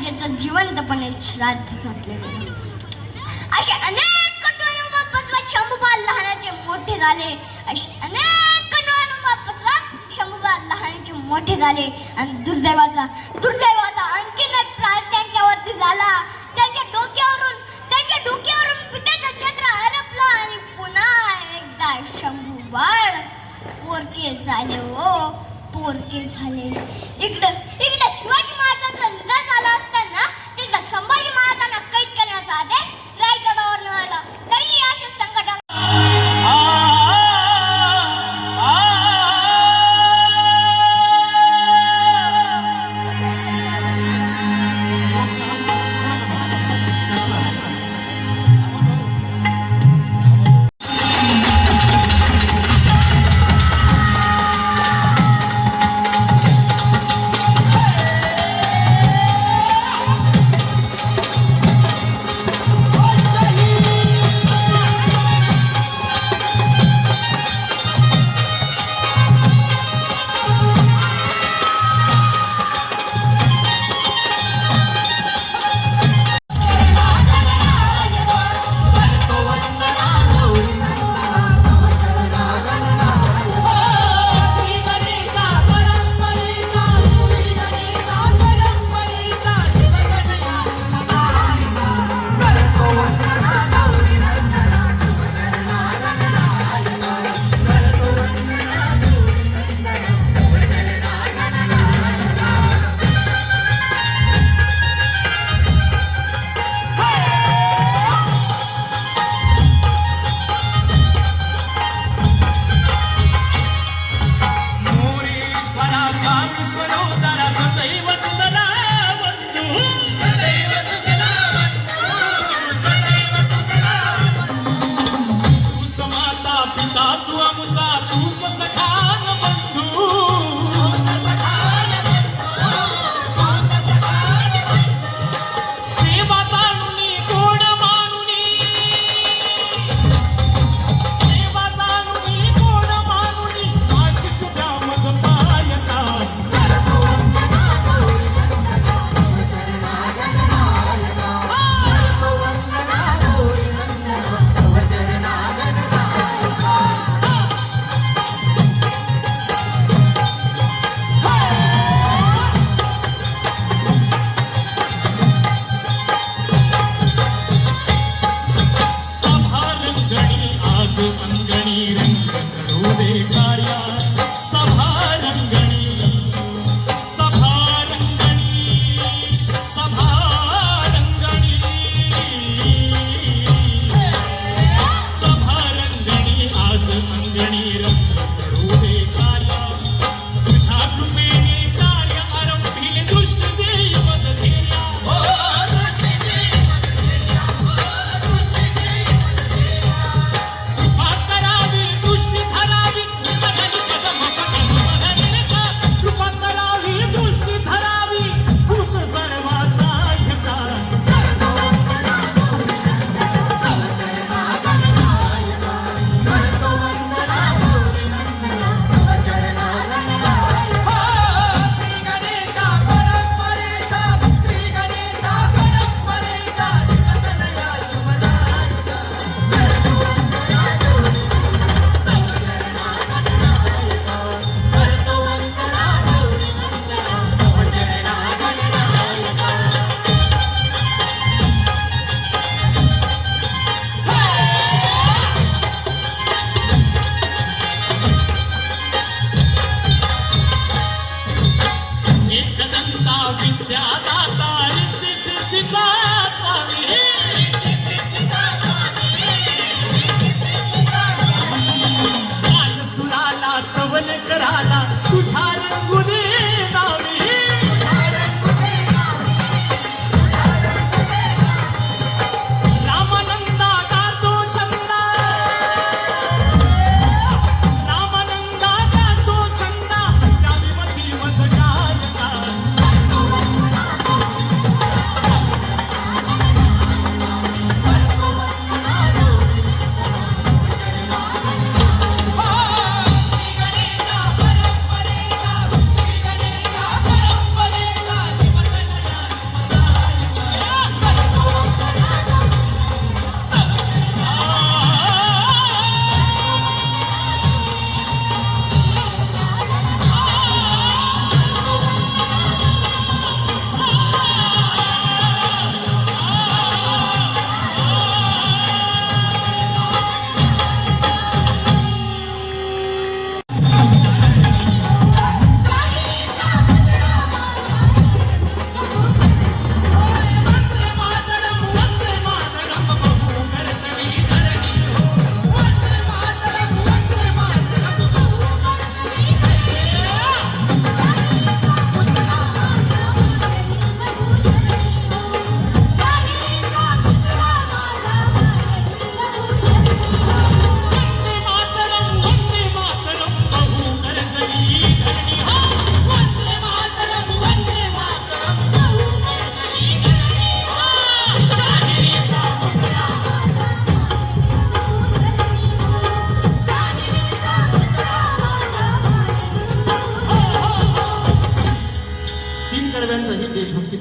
कन्येचं जिवंतपणे श्राद्ध घातले गेले. असे अनेक कटू अनुभव पचवत शंभूबा लहानाचे मोठे झाले. असे अनेक कटू अनुभव पचवत शंभूबा लहानाचे मोठे झाले. आणि दुर्दैवाचा आणखीन एक प्राण त्यांच्यावरती झाला. त्यांच्या डोक्यावरून पित्याचं छत्र हरपलं आणि पुन्हा एकदा शंभू बाळ पोरके झाले. हो, पोरके झाले. इकडं शिवाजी महाराजांचा निधन झाला असताना तिकडं संभाजी महाराजांना कैद करण्याचा आदेश रायगडावर मिळाला. तरी अशा संकटाला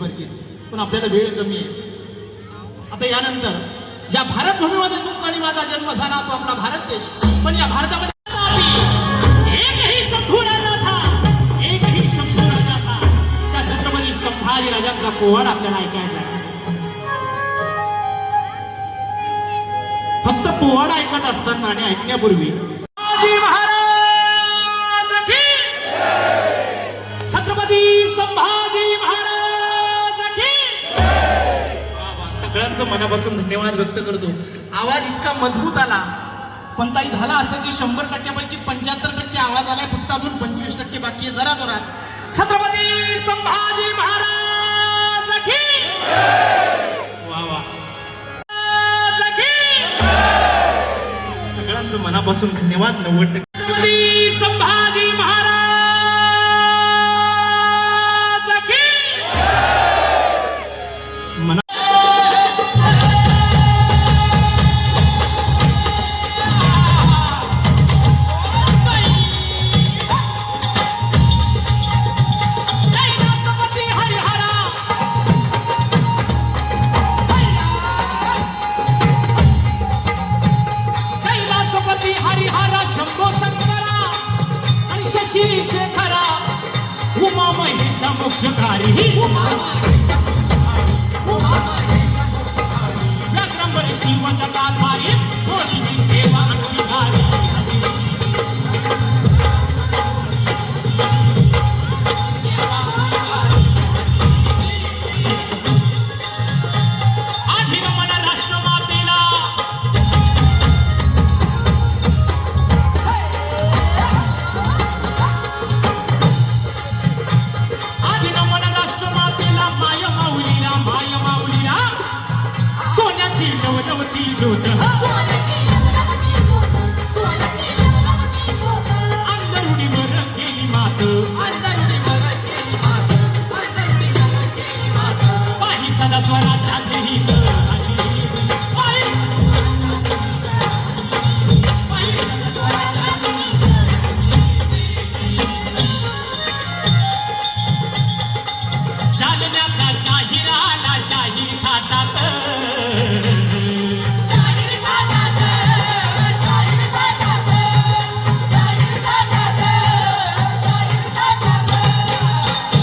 स्वर्गीय, पण आपल्याला वेळ कमी आहे. आता यानंतर ज्या भारतभूमीमध्ये तुमचा आणि माझा जन्म झाला तो आपला भारत देश, पण या भारतामध्ये एकही शंभू राजा था, एकही शंभू राजा था. त्या छत्रपती संभाजी राजांचा पोवाडा आपल्याला ऐकायचा आहे. फक्त पोवाडा ऐकत असताना आणि ऐकण्यापूर्वी शिवाजी महाराज की छत्रपती संभाजी महाराज की. सगळ्यांचं मनापासून धन्यवाद व्यक्त करतो. आवाज इतका मजबूत आला, पण ताई झाला असं की 100%पैकी 75% आवाज आलाय, फक्त अजून 25% बाकी आहे. जरा जोरात छत्रपती संभाजी महाराज की. वा वा, सगळ्यांचं मनापासून धन्यवाद. 90% छत्रपती संभाजी महाराज की. हरिहरा शंभो शंकरा आणि शशी शेखरा उमा महेशा मोक्षकारी व्याघ्रंबर शिवच्या गाथारी होली ही सेवा अंगीकारी. आधी नमन राष्ट्रमातेला सोन्याची नवनवती ज्योत अंधरुणीवर केली मात पाही सदा स्वराज्याचे हित. जालन्याचा शाहीर आला शाहीर थाटात,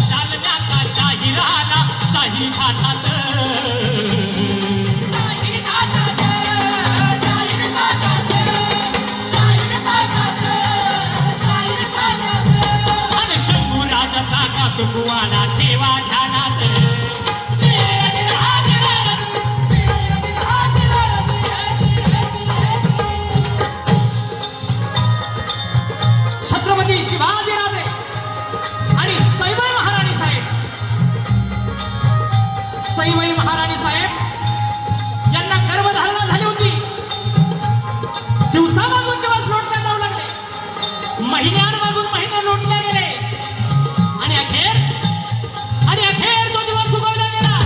जालन्याचा शाहीर आला शाहीर थाटात. आणि शंभू राजाचा कातकुवाला ठेवा ध्यानात. छत्रपती शिवाजीराजे आणि सईबाई महाराणी साहेब, सईबाई महाराणी साहेब यांना गर्भधारणा झाली होती. दिवसामागून दिवस लोटल्या जाऊ लागले, महिन्यांमागून महिने लोटले गेले आणि अखेर तो दिवस उगवला गेला.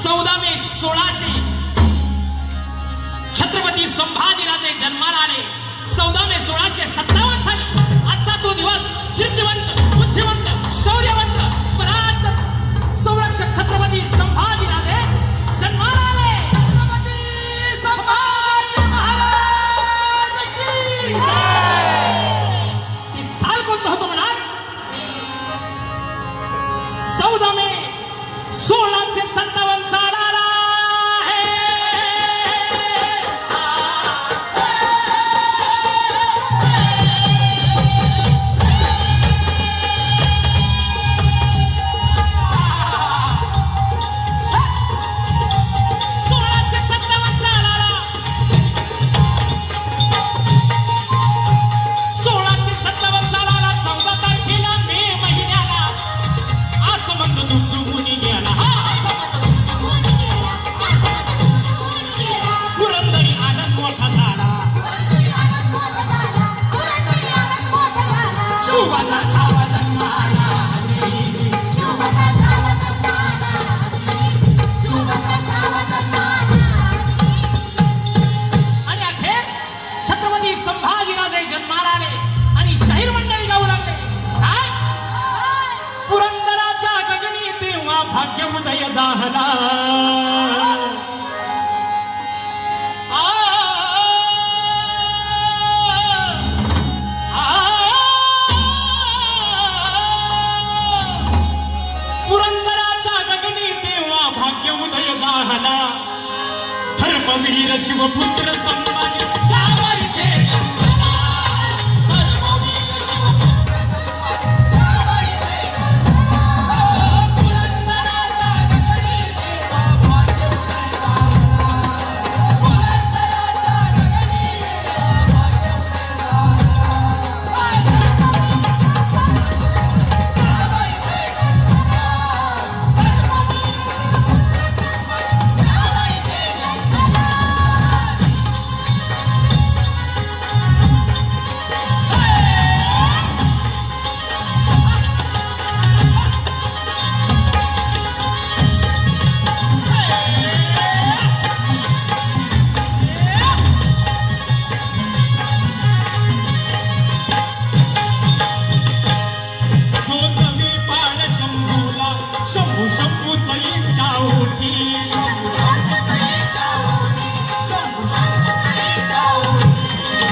14 मे 1600 छत्रपती संभाजीराजे जन्माला आले. 14 मे 1657 साली आजचा तो दिवस कीर्तिवंत, बुद्धिवंत, शौर्यवंत, स्वराज संरक्षक छत्रपती संभाजीराजे जन्माला आले. छत्रपती संभाजी महाराज की जय. ते साल कोणतं होतं म्हणाल? 14 मे 1657 सालाला संभाजीराजे जन्माला आले आणि शाहीर मंडळी गाऊ लागले. काय पुरंदराच्या गगनी तेव्हा भाग्य उदय झाला. पुरंदराच्या गगनी तेव्हा भाग्य उदय झाला. धर्मवीर शिवपुत्र संभाजी जावई ते जन्मला. धर्मवीर शिवपुत्र संभाजी जावई ते जन्मला. पुरंदराच्या गगनी तेव्हा भाग्य उदय झाला. पुरंदराच्या गगनी तेव्हा भाग्य उदय झाला.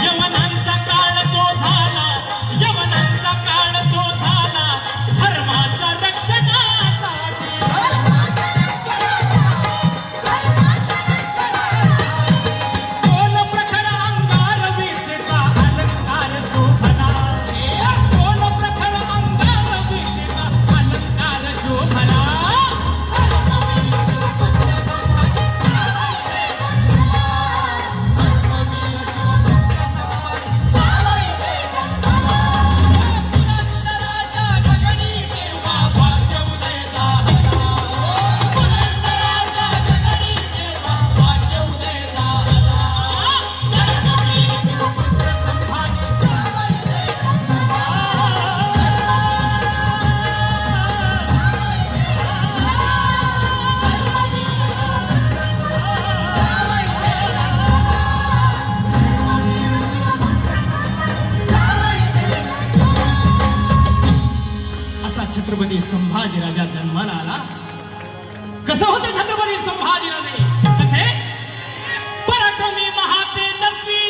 यवनांचा काळ तो झाला. यवनांचा काळ तो झाला. धर्माच्या रक्षणासाठी. कोण प्रखर अंगार विद्येचा अलंकार शोभला. कोण प्रखर अंगार विद्येचा अलंकार शोभला. छत्रपती संभाजीराजा जन्माला आला. कसं होते छत्रपती संभाजीराजे? कसे? पराक्रमी महातेजस्वी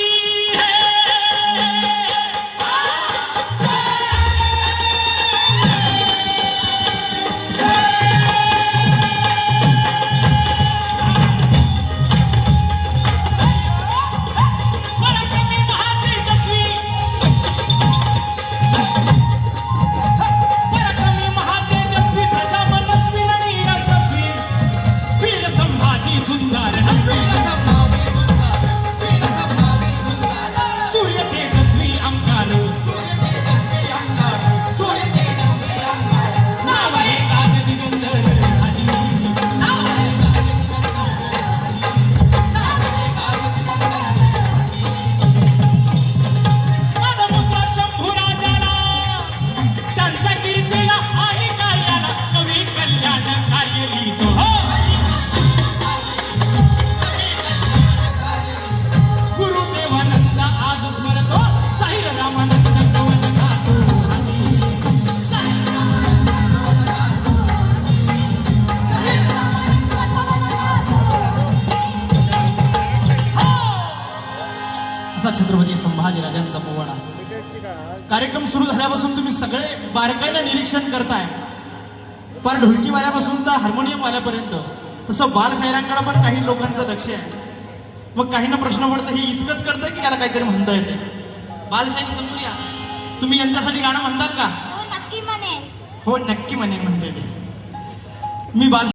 छत्रपती संभाजीराजांचा पोवाडा. कार्यक्रम सुरू झाल्यापासून तुम्ही सगळे बारकाईनं निरीक्षण करताय. पर ढोलकी वाल्यापासून तर हार्मोनियम वाल्यापर्यंत. तसं बालशाहिरांकडे पण काही लोकांचं लक्ष आहे. मग काहींना प्रश्न पडतो, ही इतकंच करतंय की याला काहीतरी म्हणता येते? बालशाही समजूया. तुम्ही यांच्यासाठी गाणं म्हणताल का? हो नक्की म्हणेन. हो नक्की म्हणेन म्हणते मी बाल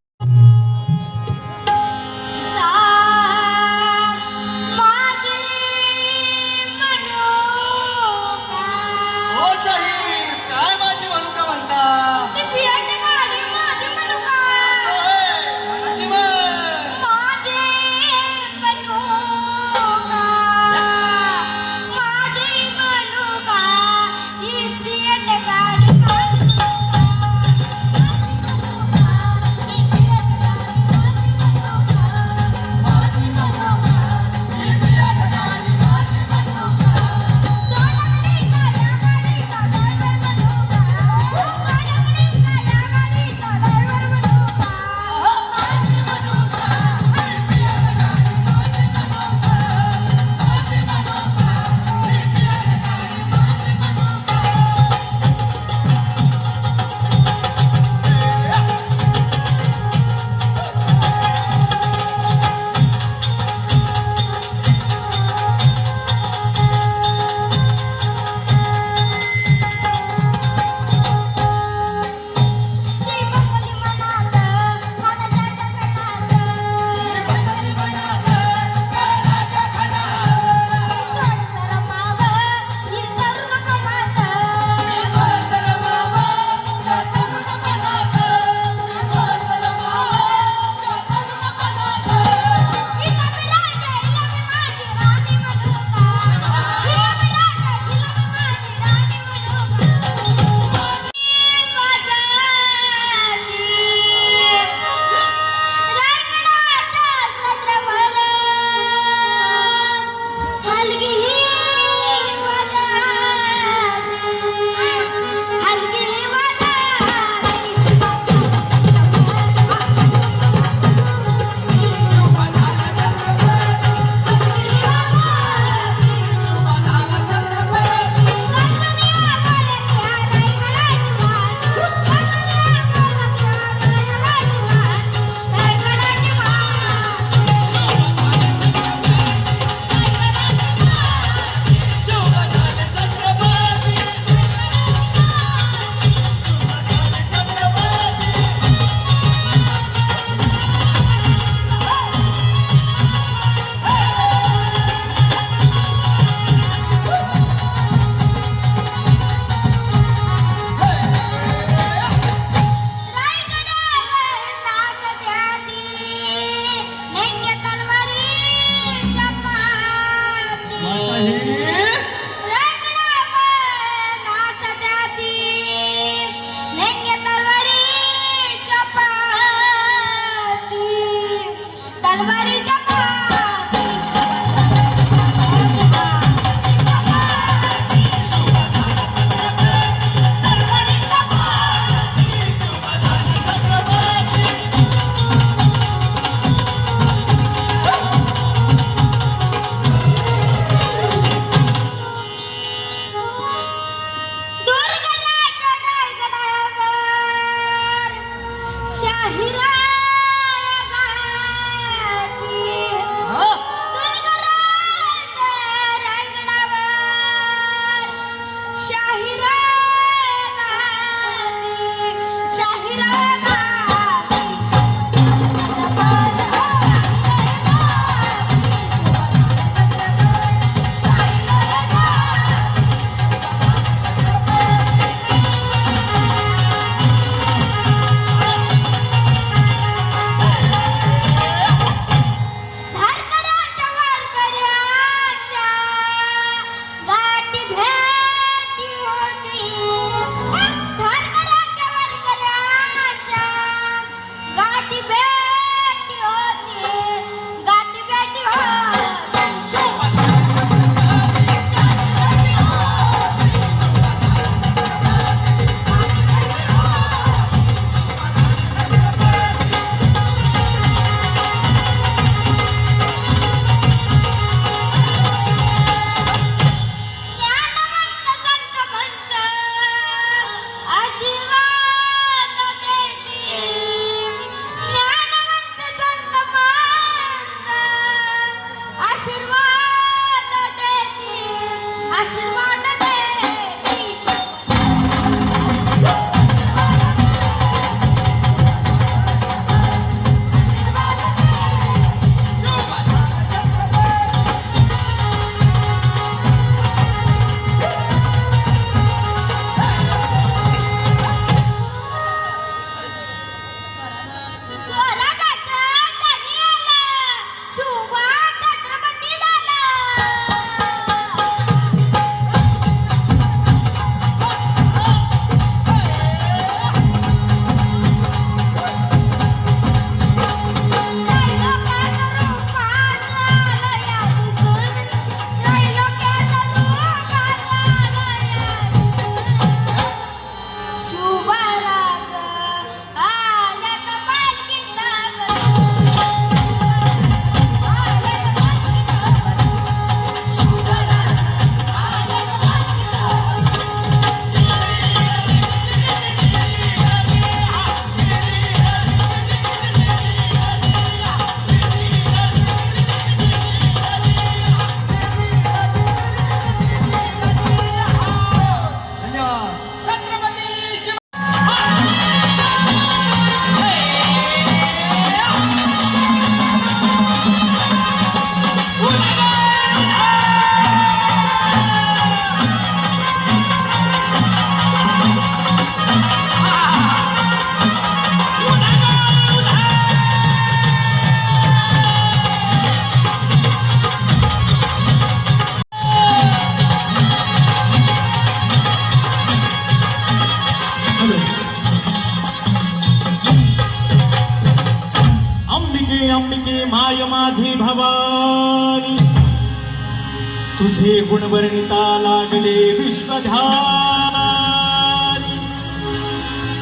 तुझे गुणवर्णिता लागले विश्वध्यानी,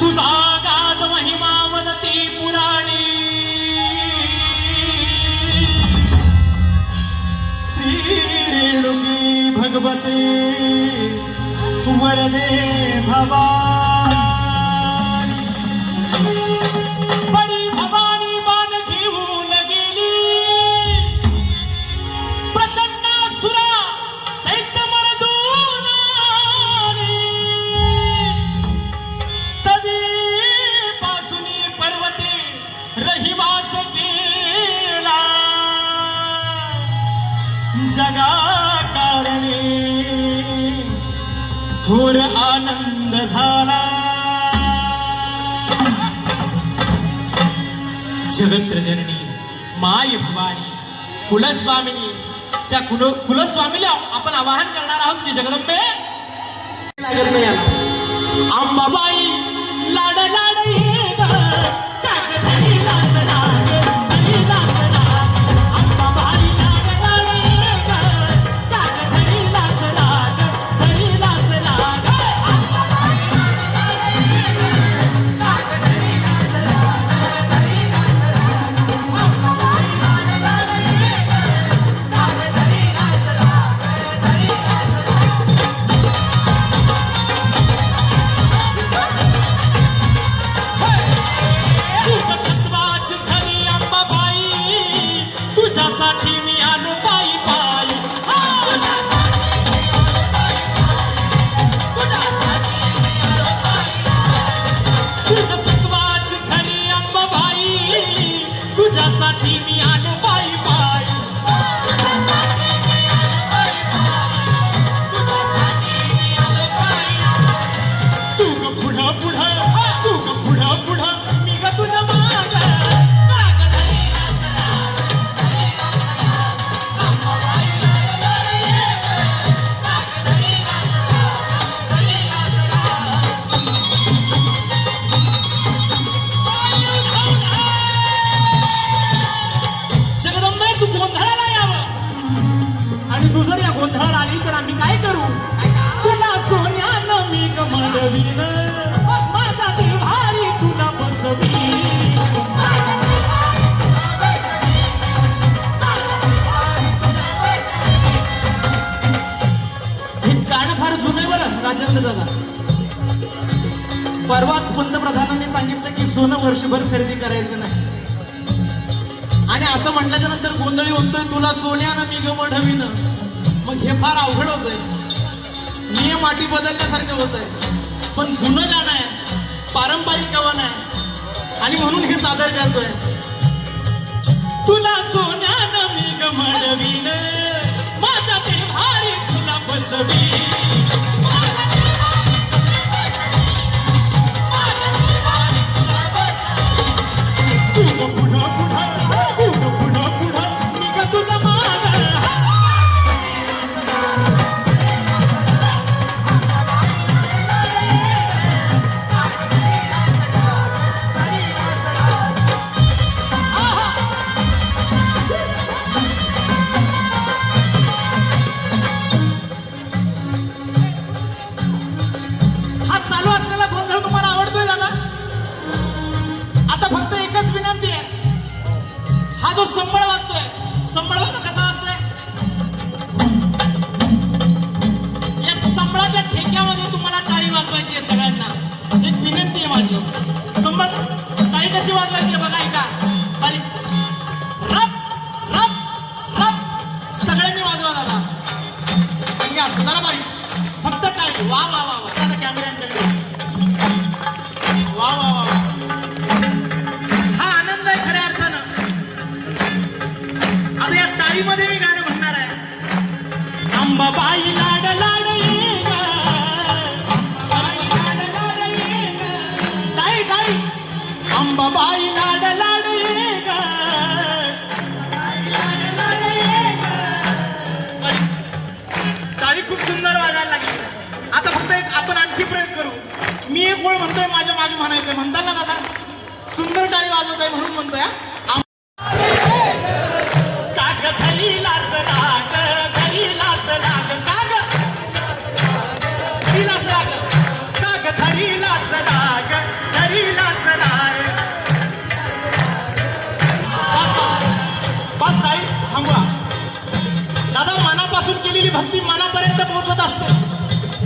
तुझा गाद महिमा वदती पुराणी. श्री रेणुकी भगवते वरदे भवानी. बडी भवानी बाण घेऊन गेली, प्रचंड सुरा दैत्य मर्दून आली. तदी पासूनी पर्वते रहिवास केला, जगा कारणे थोर आनंद झाला. जगत्र जननी माय भवानी कुलस्वामिनी, त्या कुलस्वामीला आपण आवाहन करणार आहोत की जगदंबे लागत नाही याला. अंबाबाई लाड लाड ये ग, कागदही लास लाग, दही लास लाग. अंबाबाई लाड लाड ये ग, कागदही लास लाग, दही लास लाग. अंबाबाई लाड लाड ये ग, कागदही लास लाग, दही लास लाग. अंबाबाई लाड लाड ये ग, कागदही लास लाग, दही लास लाग. तू सत्वाच खरी अंबाबाई, तुझ्यासाठी मी आलो पायी पायी. तू सत्वाच खरी अंबाबाई, तुझ्यासाठी मी आलो पायी पायी. तू ग पुढं पुढं, तू ग पुढं पुढं, मी ग तुझ्या माग. कागदही लास लाग, दही लास लाग. अंबाबाई लाड लाड ये ग, कागदही लास लाग, दही लास लाग. जगदंबे तू गोंधळाला यावं, आणि तू जर या गोंधळाला आली तर आम्ही काय करू? तुला सोन्यानं मी ग मडवीन, माझ्या देवारी तुला बसवी. हे गाणं फार जुनं आहे बरं राजेंद्र दादा. परवाच पंतप्रधानांनी सांगितलं की सोनं वर्षभर खरेदी करायचं नाही, आणि असं म्हटल्याच्या नंतर गोंधळी होतोय तुला सोन्यानं मी ग मडवीन. मग हे फार अवघड होतंय, नियम अटी बदलल्यासारखं होतंय. पण जुनं गाणं आहे, पारंपरिक कवन आहे, आणि म्हणून हे सादर करतोय. तुला सोन्यानं मी ग मडवीन, माझ्या देवारी तुला बसवी. तू ग पुढं पुढं, तू ग पुढं पुढं, मी ग तुझं माग. हा चालू असलेला गोंधळ तुम्हाला आवडतोय दादा? आता फक्त एकच विनंती आहे, हा जो संबळ वाजतोय, संबळ बघा कसा वाजतोय. या संबळाच्या ठेक्यामध्ये तुम्हाला टाळी वाजवायची आहे सगळ्यांना. एक विनंती आहे माझी. संबळ टाळी कशी वाजवायची आहे बघा, ऐका. बारीक रप रप रप सगळ्यांनी वाजवा दादा. आणि असं जरा बारीक फक्त टाळी. वा वा वा वा. आता कॅमेऱ्यांच्याकडे वा वा वा. हा आनंद आहे खऱ्या अर्थानं. आता या टाळीमध्ये मी गाणं म्हणणार आहे. अंबाबाई लाड लाड ये ग, अंबाबाई लाड लाड ये ग. टाळी टाळी. अंबाबाई लाड लाड ये ग, अंबाबाई लाड लाड ये ग. टाळी खूप सुंदर वाजायला लागली. आता फक्त एक आपण आणखी प्रयोग करू. मी एक ओळ म्हणतोय, माझ्या मागे म्हणायचंय. म्हणता ना दादा? सुंदर टाळी वाजवत आहे म्हणून म्हणतोय. काग घरी लास लाग, घरी लास लाग. धरीलास राग धरीलास राग धरीलास राग. बस काय थांबवा. दादा, मनापासून केलेली भक्ती मनापर्यंत पोहोचत असते.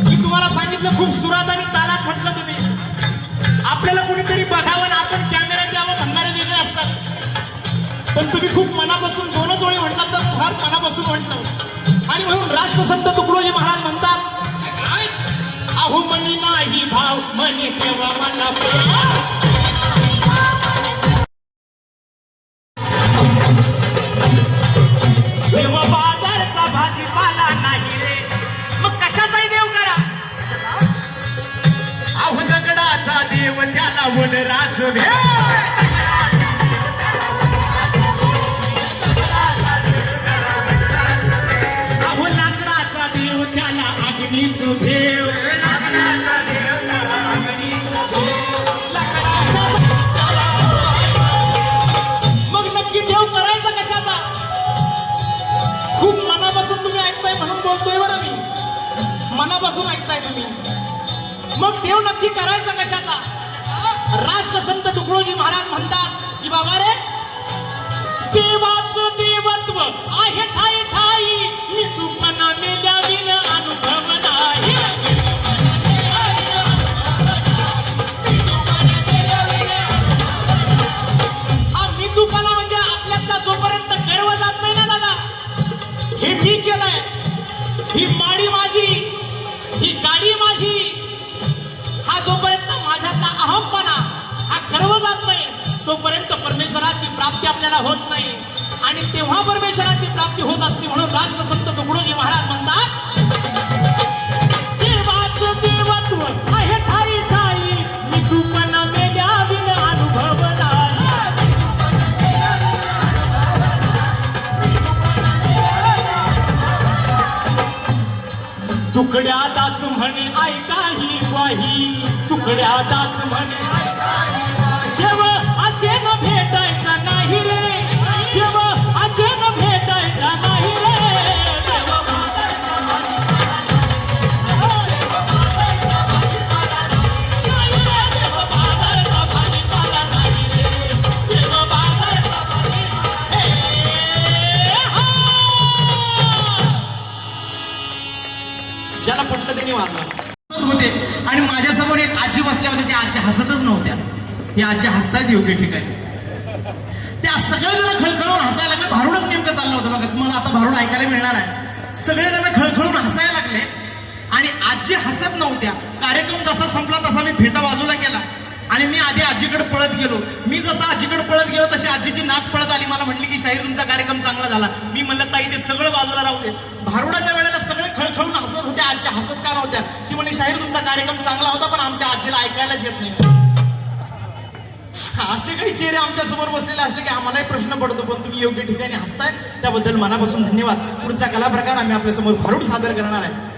मी तुम्हाला सांगितलं, खूप सुरात आणि तालात म्हटलं तुम्ही. आपल्याला कुणीतरी बघावं आणि आपण कॅमेऱ्यात यावं म्हणणारे वेगळे असतात. पण तुम्ही खूप मनापासून दोनच ओळी म्हटलात तर फार मनापासून म्हटलं. आणि म्हणून राष्ट्रसंत तुकडोजी महाराज म्हणतात, अहो मनी नाही भाव मनी तेव्हा मना देवा बाजारचा भाजीपाला नाही रे, मग कशाचाही देव करा. अहो दगडाचा देव त्याला वनराज भे. अहो लाकडाचा देव त्याला अग्नीच भेव. मग नक्की देव करायचा कशाचा? खूप मनापासून तुम्ही ऐकताय म्हणून बोलतोय बरं मी. मनापासून ऐकताय तुम्ही. मग देव नक्की करायचा कशाचा? राष्ट्रसंत तुकडोजी महाराज म्हणतात की बाबा रे, देवाचं देवत्व आहे ठाई ठाई, मी तुपणा मेल्या विन अनुभव नाही. हा मी तुपणा म्हणजे आपल्यातला जोपर्यंत गर्व जात नाही ना दादा, हे मी केलंय, ही माडी माझी, ही गाडी माझी, हा जोपर्यंत माझ्यातला अहमपणा, हा गर्व जात नाही, तोपर्यंत परमेश्वराची प्राप्ती आपल्याला होत नाही. आणि तेव्हा परमेश्वराची प्राप्ती होत असते. म्हणून राष्ट्रसंत तुकडोजी महाराज म्हणतात, देवाचं देवत्व आहे ठाई ठाई, मी तुपणा मेल्या विन अनुभव नाही. तुकड्या दास म्हणे ऐका ही वाही, तुकड्या दास म्हणे देव असे न भेटायचा नाही रे, देव असे न भेटायचा नाही रे. देव बाजारचा भाजीपाला नाही रे, देव बाजारचा ज्याला पटलं त्यांनी वाजवा होते. आणि माझ्यासमोर एक आजी बसल्या होत्या. त्या आजी हसतच नव्हत्या. त्या आजी हसतायत योग्य ठिकाणी. त्या सगळेजण खळखळून हसायला लागले. भारुडच नेमकं चाललं होतं बघा. तुम्हाला आता भारुड ऐकायला मिळणार आहे. सगळेजण खळखळून हसायला लागले आणि आजी हसत नव्हत्या. कार्यक्रम जसा संपला तसा मी फेटा बाजूला केला आणि मी आधी आजीकडे पळत गेलो. मी जसं आजीकडे पळत गेलो तशी आजीची नाक पळत आली. मला म्हटली की शाहीर तुमचा कार्यक्रम चांगला झाला. मी म्हणलं ताई ते सगळं बाजूला राहू दे. भारुडाच्या वेळेला सगळे खळखळून हसत होते. आजी हसत का नव्हत्या? ती म्हणली शाहीर तुमचा कार्यक्रम चांगला होता पण आमच्या आजीला ऐकायलाच येत नाही. असे काही चेहरे आमच्या समोर बसलेले असले की आम्हालाही प्रश्न पडतो. पण तुम्ही योग्य ठिकाणी हसताय त्याबद्दल मनापासून धन्यवाद. पुढचा कला प्रकार आम्ही आपल्या समोर भारुड सादर करणार आहे.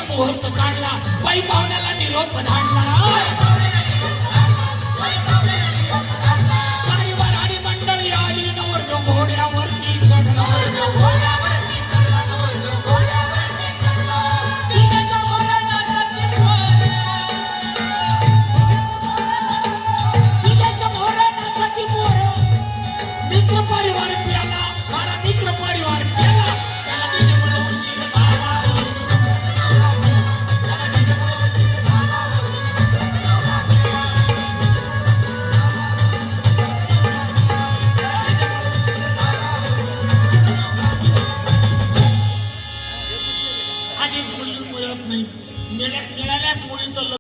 मुहूर्त काढला, बाई पाहुण्याला निरोप धाडला. सारी वराडी मंडळी आली नवर घोड्यावरती चढला. मित्र परिवार प्याला, सारा मित्र परिवार प्याला. त्याला डीजेमुळे उशीर झाला. आधीच मुली मिळत नाही, मिळाल्याच मुलींचं लग्न.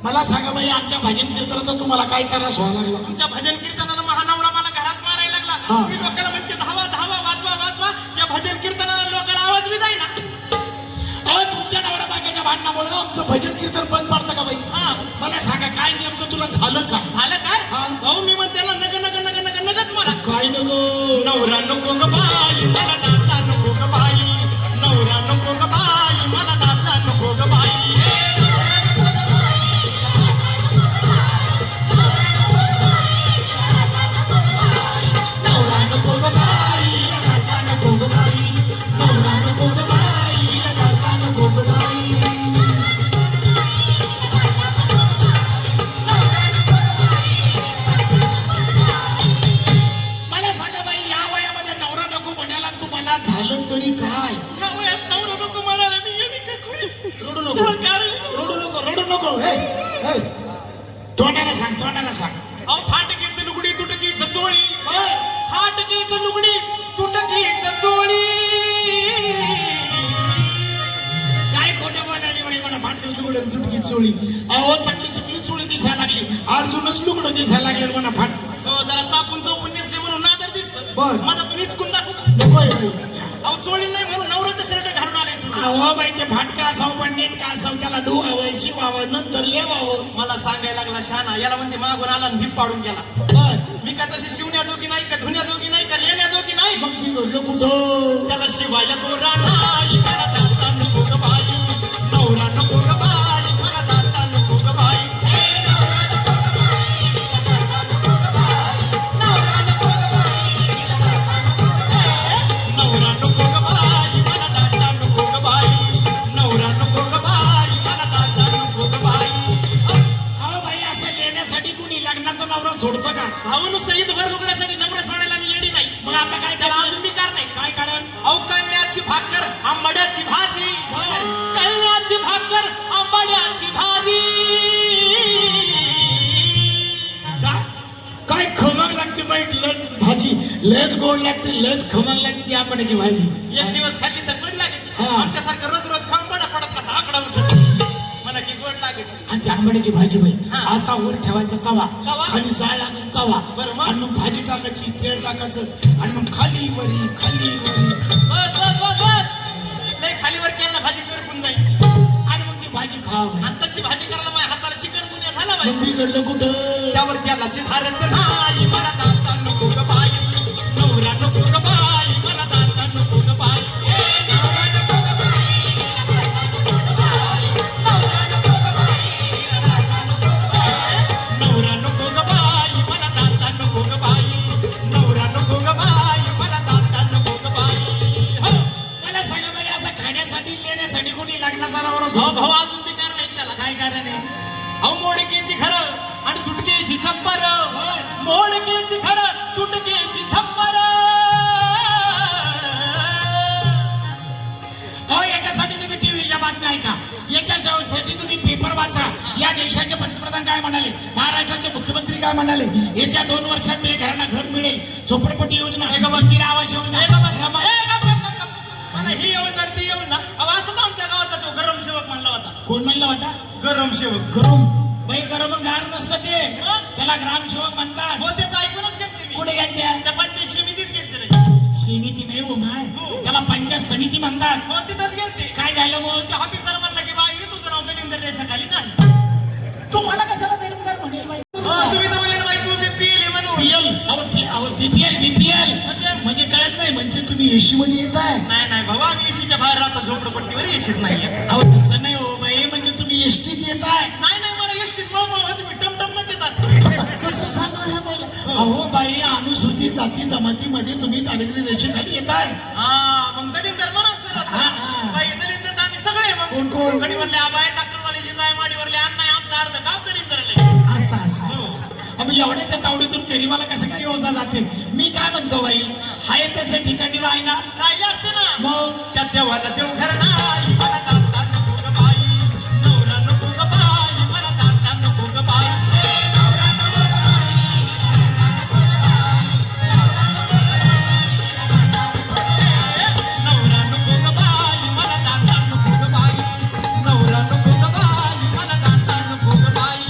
मला सांगा बाई, आमच्या भजन कीर्तनाचा तुम्हाला काय त्रास व्हायला लागला? आमच्या भजन कीर्तनानं महानवरा मला घरात मारायला लागला. मी लोकांना म्हणते धावा धावा वाचवा वाचवा. या भजन कीर्तनानं लोकांना आवाज बी जाईना. अहो, तुमच्या नवरा बायकोच्या भांडणामुळे आमचं भजन कीर्तन बंद पडतं का बाई? मला सांगा, काय नेमकं तुला झालं काय? झालं काय? भाऊ मी म्हणते त्याला नग नग नग नग नगच मला. काय नको? नवरा नको ग बाई, मला दाता नको ग बाई. नवरा नको ग बाई, मला दाता नको ग बाई. मला सांगा बाई, या वयामध्ये नवरा नको म्हणायला तुम्हाला झालं तरी काय? या वयात नवरा नको म्हणाला मी येडी का खोई? रडू नको, रडू नको, रडू नको. तोंडाला सांग, तोंडाला सांग. अहो फाटकीच लुगडी तुटकीच चोळी. फाटकीच लुगडी तुटकीच चोळी. काय खोटं बोलायली बाई, मला फाटकी लुगडं तुटकी चोळी. अहो, चांगली चुकली चोळी दिसायला लागली, अर्जुनच लुगडं दिसायला लागले मला फाट. हो जरा चापून चौपून दिसले म्हणून नादर दिसत. बर. माझा तुम्ही इचकून दाखवू. नकोय बाई. अहो चोळी नाही म्हणून नवऱ्याचं शर्ट घालून आले तुम्ही. अहो बाई, ते फाटका असावं पण नेटका असावं, त्याला धुवावं, शिवावं, नंतर लेवावं. मला सांगायला लागला शहाणा, याला म्हणते मागून आला आणि भीप पाडून गेला. बर. मी काय तशी शिवण्याजोगी नाही का धुण्याजोगी नाही का लेण्याजोगी नाही. मग मी घडलं कुठं? त्याला शिवाय तो रानाई, मला दाता नको ग बाई. नवरा नको ग बाई, मला दाता नको ग बाई. नवरा नको ग बाई, मला दाता नको ग बाई. नवरा नको ग बाई, मला दाता नको ग बाई. नवरा नको ग बाई, मला दाता नको ग बाई. अहो बाई, असं लेण्यासाठी कुणी लग्नाचा नवरा सोडतं का? भाऊन सईद भर लुगड्यासाठी नवरा सोडायला मी येडी नाही. मग आता काय त्याला त्याला अजून मी कार नाही. काय कारण? अहो कळण्याची भाकर आंबाड्याची भाजी. बर. कळण्याची भाकर आंबाड्याची भाजी. काय खमंग लागते बाई भाजी, लयच गोड लागते, लयच खमंग लागते आंबाड्याची भाजी. एक दिवस खाल्ली तर गोड लागेल. हा. आमच्यासारखं रोज रोज खाऊन बडा पडत कसा आकडा उठत मला की गोड लागेल. आणि ती आंबाड्याची भाजी बाई, हा. असा वर ठेवायचा तवा, तवा? खाली जाळ लागेल तवा, बरं मग? आणि मग भाजी टाकायची, तेल टाकायचं, आणि मग खाली वरी खाली वरी, बस बस बस बस लय खालीवर केलं भाजी करपून जाईल. आणि मग ती भाजी खावा. आणि तशी भाजी करायला माझ्या हाताला चिकन गुन्हा झाला बाई. मग बिघडलं कुठं? त्यावर त्याला चिधारच नाही, मला दाता नको ग बाई. नवरा नको ग बाई, मला दाता नको ग बाई. नवरा नको ग बाई, मला दाता नको ग बाई. नवरा नको ग बाई, मला दाता नको ग बाई. नवरा नको ग बाई, मला दाता नको ग बाई. नवरा नको ग बाई, मला दाता नको ग बाई. हो. मला सांगा बाई, असं खाण्यासाठी लेण्यासाठी कोणी लग्नाचा नवरा भाऊ सोडतं? भाऊ अजून बी कार नाही त्याला. काय कारण आहे? अहो मोडकेची घरं आणि तुटकेची छप्पर. मोडकेची घरं तुटकेची छप्पर. हो, याच्यासाठी तुम्ही टीव्हीच्या बातम्या ऐका, याच्यासाठी तुम्ही पेपर वाचा. या देशाचे पंतप्रधान काय म्हणाले, महाराष्ट्राचे मुख्यमंत्री काय म्हणाले, येत्या 2 वर्षात मी घरांना घर मिळेल, झोपडपट्टी योजना, इंदिरा आवास योजना. मला ही येऊन ना ती येऊन ना. अहो असंच आमच्या गावातला तो गरम सेवक म्हणला होता. कोण म्हणला होता? गरम सेवक. गरम बाई, गरम गार नसतं ते, त्याला ग्रामसेवक म्हणतात. हो त्याचं ऐकूनच घेतले मी. कुठे गेलत्या? त्या पंचायत समितीत घेतले. समिती नाही हो माय, त्याला पंचायत समिती म्हणतात. हो तिथंच गेलते. काय झालं मग? त्या ऑफिसर म्हणला की बाई तुझं नाव दलिंदर रेषाखाली नाही. तुम्हाला कशाला दलिंदर म्हणेल बाई? तुम्ही तर म्हणले ना बाई तू बीपीएल आहे म्हणून. बीपीएल म्हणजे कळत नाही, म्हणजे तुम्ही एसी मध्ये येताय? नाही नाही भाऊ आम्ही एसीच्या बाहेर राहतो झोपडपट्टीवर एसीत नाही. अहो तसं नाही हो बाई, म्हणजे तुम्ही एसटीत येताय. नाही नाही, मला एसटीत मळमळ होती, मी टमटमच येत असतो. कसं सांगा ह्या बाईला? अहो बाई, अनुसूचित जाती जमातीमध्ये तुम्ही दारिद्र्य रेषेखाली येताय. हा मग दलिंदर म्हणा सर असं. हा, हा. बाई दलिंदर तर आम्ही सगळे मग. कोण कोण? गडीवरले आबाई, डॉक्टरवाले जिजाय, माडीवरले अण्णा आहे, आमचा अर्ध गाव दलिंदरले. असं असं असं. मग एवढ्याच्या तावडीतून गरीबाला कसं काय योजना जाते? मी काय म्हणतो बाई, हाय त्याच्या ठिकाणी राही ना. राहिले असते ना मग त्या देवाला देव घर नाही, मला दाता नको ग बाई, नवरा नको ग बाई, मला दाता नको ग बाई. नवरा नको ग बाई, नवरा नको ग बाई, मला दाता नको ग बाई, नवरा नको ग बाई, मला दाता नको ग बाई.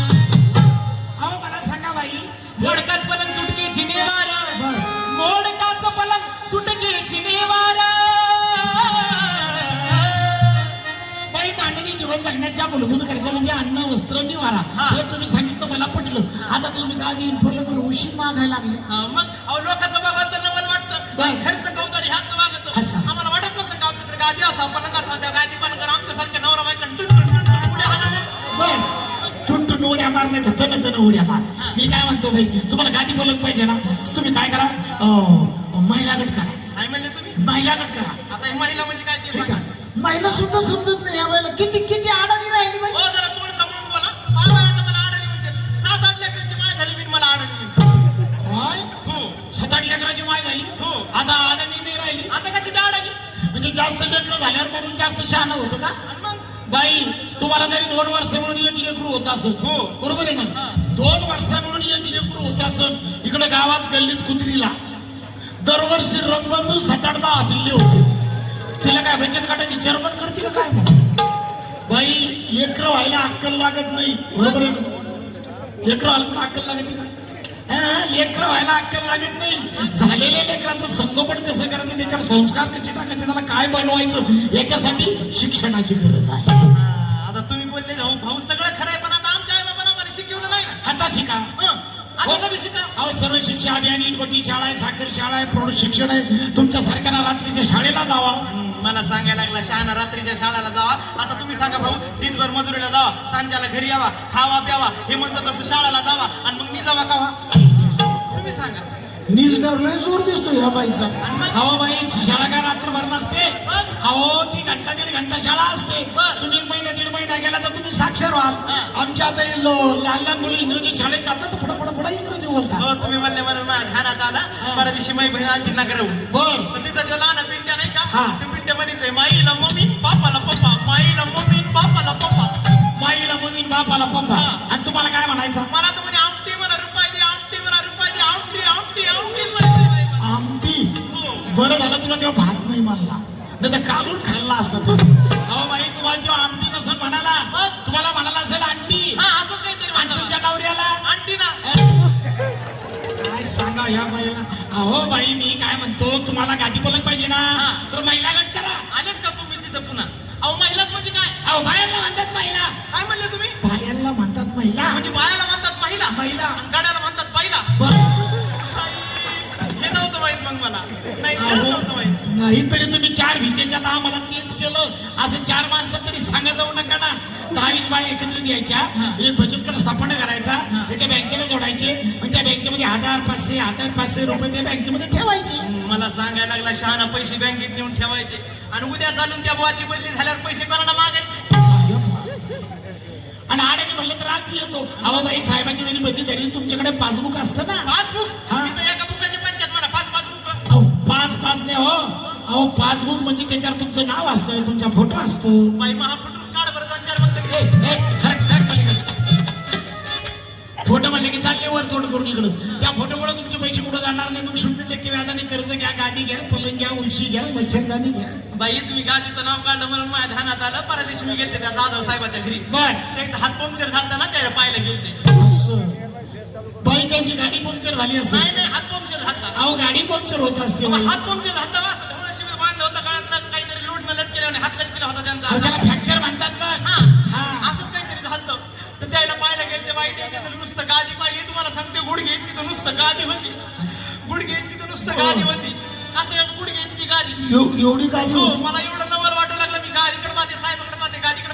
अहो मला सांगा बाई. मोडकाच पलंग तुटकेची नेवार, बर. मोडकाच पलंग तुटकेची नेवार. बाई, मानवी जीवन जगण्याच्या मूलभूत गरजा म्हणजे अन्न, वस्त्र, निवारा. हा. हे तुम्ही सांगितलं मला पटलं. आता तुम्ही गादी फलक उशीर मागायला लागले. मग अहो लोकांचं बघत तर नवल वाटतं, बर. घरचं कौतरी ह्याच वागत. असं. आम्हाला वाटत नसतं का आपल्याकडे गादी असा पलंग असा, त्या गादी पलंगावर आमच्यासारख्या नवरा बायका टुन टुन टुन टुन उड्या हाणाव्या. बर, टुनटुन उड्या मार, नाही तर तन तन उड्या मार. मी काय म्हणतो बाई, तुम्हाला गादी फलक पाहिजे ना, तुम्ही काय करा, महिला गट करा. काय म्हणले तुम्ही? महिला गट करा. आता ही महिला म्हणजे काय ते ठीक सांगा. आहे. महिला सुद्धा समजत नाही या बाईला. किती किती अडाणी राहिली बाई. हो जरा तोंड सांभाळून बोला. बाबा आता मला आडणी म्हणते. 7-8 लेकराची माय झाली, मी मला आडणी म्हणते. काय? हो 7-8 लेकराची माय झाली. हो. आता अडाणी नाही राहिली. आता कशी आडणी? म्हणजे जास्त लेकरं झाल्यावर म्हणून जास्त शहाणं होतं का? आणि मग बाई, तुम्हाला जरी 2 वर्ष म्हणून एक लेकरू होत असेल, हो. बरोबर आहे ना? 2 वर्ष म्हणून एक लेकरू होत असेल, इकडे गावात गल्लीत कुत्रीला दरवर्षी रंग बदलून 7-8 पिल्ले होते. तिला काय बचत गटाची चेअरमन करते का काय मग? बाई, लेकरं व्हायला अक्कल लागत नाही, बरोबर आहे ना? लेकरं व्हायला कुठं अक्कल लागते का? लेकरं व्हायला अक्कल लागत नाही. झालेल्या लेकराचं संगोपन कसं करायचं, त्याच्यावर संस्कार कसे टाकायचे, त्याला काय बनवायचं, याच्यासाठी शिक्षणाची गरज आहे. आता तुम्ही बोलले भाऊ सगळं खरं आहे, पण आता आमच्या आई बाबांना आम्हाला शिकवलं नाही ना. आता शिका. आता कधी शिका? अहो, सर्व शिक्षा अभियान, इनकोटी शाळा आहे, साखर शाळा आहे, प्रौढ शिक्षण आहे. तुमच्या सारख्याला रात्रीच्या शाळेला जावा. मला सांगायला लागला शहाणा रात्रीच्या शाळेला जावा. आता तुम्ही सांगा भाऊ, दिसभर मजुरीला जावा, सांच्याला घरी यावा, खावा प्यावा, हे म्हणतात तसं शाळेला जावा, आणि मग निजावा कावा? तुम्ही सांगा. निजणार लय जोर दिसतो या बाईचा. अहो बाई, शाळा काय रात्रभर नसते. अहो, ती घंटा 1.5 घंटा शाळा असते. तुम्ही 1-1.5 महिना गेला तर तुम्ही साक्षर व्हाल. आमच्या आता लहान लहान मुलं इंग्रजी शाळेत जातात, पुढे पुढे पुढे इंग्रजी बोलतात. हो तुम्ही म्हणले म्हणून माझ्या ध्यानात आला. परवा दिवशी माई बहीण आली ना घरवून. बर. पण तिचा जो लहान पिंट्या नाही हा. का, त्या पिंट्यामध्येच आहे माईला मम्मी बापाला पप्पा, माईला मम्मी बापाला पप्पा. माईला मम्मी बापाला पप्पा. आणि तुम्हाला काय म्हणायचं? मला तर म्हणे आमटी म्हणा रुपये दे, आमटी म्हणा रुपये दे, आमटी आमटी आमटी म्हणे. आमटी. हो. बरं झालं तुला तेव्हा भात नाही म्हणला, नाही तर काढून खाल्ला असता तो. अहो बाई, तुम्हाला जेव्हा आमटी नसेल म्हणाला, तुम्हाला म्हणाला असेल आंटी. हा असंच काहीतरी आणि म्हणा. तुमच्या नवऱ्याला आंटी ना. काय सांगा या बाईला. अहो बाई, मी काय म्हणतो, तुम्हाला गादी पलंग पाहिजे ना, तर महिला गट करा. आलेच का तुम्ही तिथं पुन्हा? अहो महिलाच म्हणजे काय? अहो, बायांना म्हणतात महिला. काय म्हणले तुम्ही? बायांना म्हणतात महिला. म्हणजे बायाला म्हणतात महिला, महिला. आणि गड्याला म्हणतात बाईला. बरं. हे नव्हतं माहित मग मला. नाही खरंच अहो, नव्हतं माहित. नाही तरी तुम्ही 4 भितेच्यात आम्हाला तेच केलं. असं 4 माणसं तरी सांगा जाऊ नका ना. 10-20 बाया एकत्र द्यायच्या, एक बचत गट स्थापन करायचा, एका बँकेला जोडायचे, आणि त्या बँकेमध्ये 1,500 रुपये त्या बँकेमध्ये ठेवायचे. मला सांगायला लागला शहाणा पैसे बँकेत नेऊन ठेवायचे, आणि उद्या चालून त्या बुवाची बदली झाल्यावर पैसे कोणाला मागायचे? आणि आड्याने म्हणलं तर राग येतो. अहो बाई, साहेबाची जरी बदली तरी तुमच्याकडे पासबुक असतं ना. पासबुक? हा. इथं एका बुकाचे 5 म्हणा, 5 पासबुक. अहो, 5 नाही हो. अहो, पासबुक म्हणजे त्याच्यावर तुमचं नाव असतं, तुमचा फोटो असतो. बाई मला फुटून काढ बरं 2-4 बघ. सरक पलीकडे. फोटो म्हणले की चालले वर तोड करून इकडं. त्या फोटोमुळे तुमचे पैसे कुठं जाणार नाही. मग 0% व्याजाने कर्ज घ्या, गादी घ्या, पलंग घ्या, उशी घ्या, मच्छरदाणी घ्या. बाई तुम्ही गादीचं नाव काढलं म्हणून माझ्या ध्यानात आलं. परवा दिवशी मी गेलते त्या जाधव साहेबाच्या घरी. बर. त्यांचा हात पंक्चर झाला ना, त्याला पाहायला गेलते. असं. बाई, त्यांची गाडी पंक्चर झाली असेल. नाही नाही, हात पंक्चर झाला. अहो, गाडी पंक्चर होत असते. मग बाई. हात पंक्चर झाला वा, असं ढवळं शिवाय बांधलं होतं गळ्यातलं, काहीतरी लोडनं लटकेलं आणि हात लटकेला होता त्यांचा. अहो, त्याला फ्रॅक्चर म्हणतात ना. हा. हा. असंच काहीतरी झालं. तर त्याला पाहायला गेलते बाई, त्याच्या तर नुसतं गादी पाहिली. तुम्हाला सांगते गुडघे इतकी तर नुसतं गादी होती. गुडघे इतकी तर नुसतं गादी होती. असं गुडघे इतकी गादी. एवढी गाडी हो, होती? मला एवढं नवल वाटू लागलं. मी गादीकडे पाहते, साहेबाकडे पाहते, गादीकडे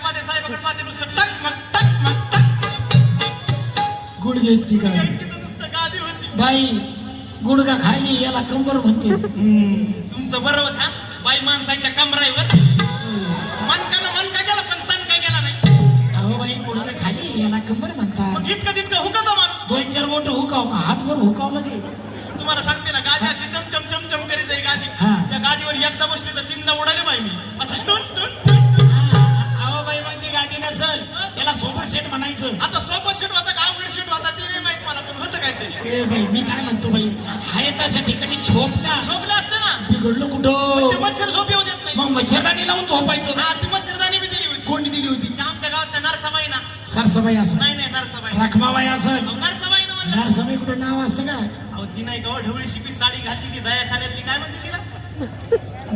पकड माते नुसतं टक मग गुडघे इतकी गादी इतकी नुसतं गादी होती. बाई गुडघा खाली याला कंबर म्हणते. तुमचं बरोबर हा बाई माणसाच्या कमराईवर मनका गेला पण तनका गेला नाही. अहो बाई गुडघा खाली याला कंबर म्हणतात. मग इतकं तितकं हुकतो माणूस. 2-4 बोट हुकाव का हातभर हुकाव लगे. तुम्हाला सांगते ना गादी अशी चमचम चमचम करी जाईल गादी. हा. त्या गादीवर एकदा बसली तर 3दा उडाले बाई मी असं टुन टुन टुन. अहो बाई मग ती गादी नसल त्याला सोफा सेट म्हणायचं. आता सोफा सीट होता का अवघड सीट होता ते नाही माहित मला पण होतं काहीतरी. ए बाई मी काय म्हणतो बाई हाय तशा ठिकाणी झोप ना. झोपलं असतं ना बिघडलं ते कुठं. मच्छर झोप येऊ देत नाही. मग मच्छरदाणी लावून झोपायचं. हा ती मच्छरदाणी बी दिली होती. कोणी दिली होती. ती आमच्या गावात नरसाबाई ना. सरसबाई असं नाही नरसाबाई. रखमाबाई असं नरसाबाई ना म्हणलं. नरसबाई कुठं नाव असतं का. अहो ती नाही गवळ ढवळी शिपी साडी घातली ती दयाखान्यातली काय म्हणते तिला.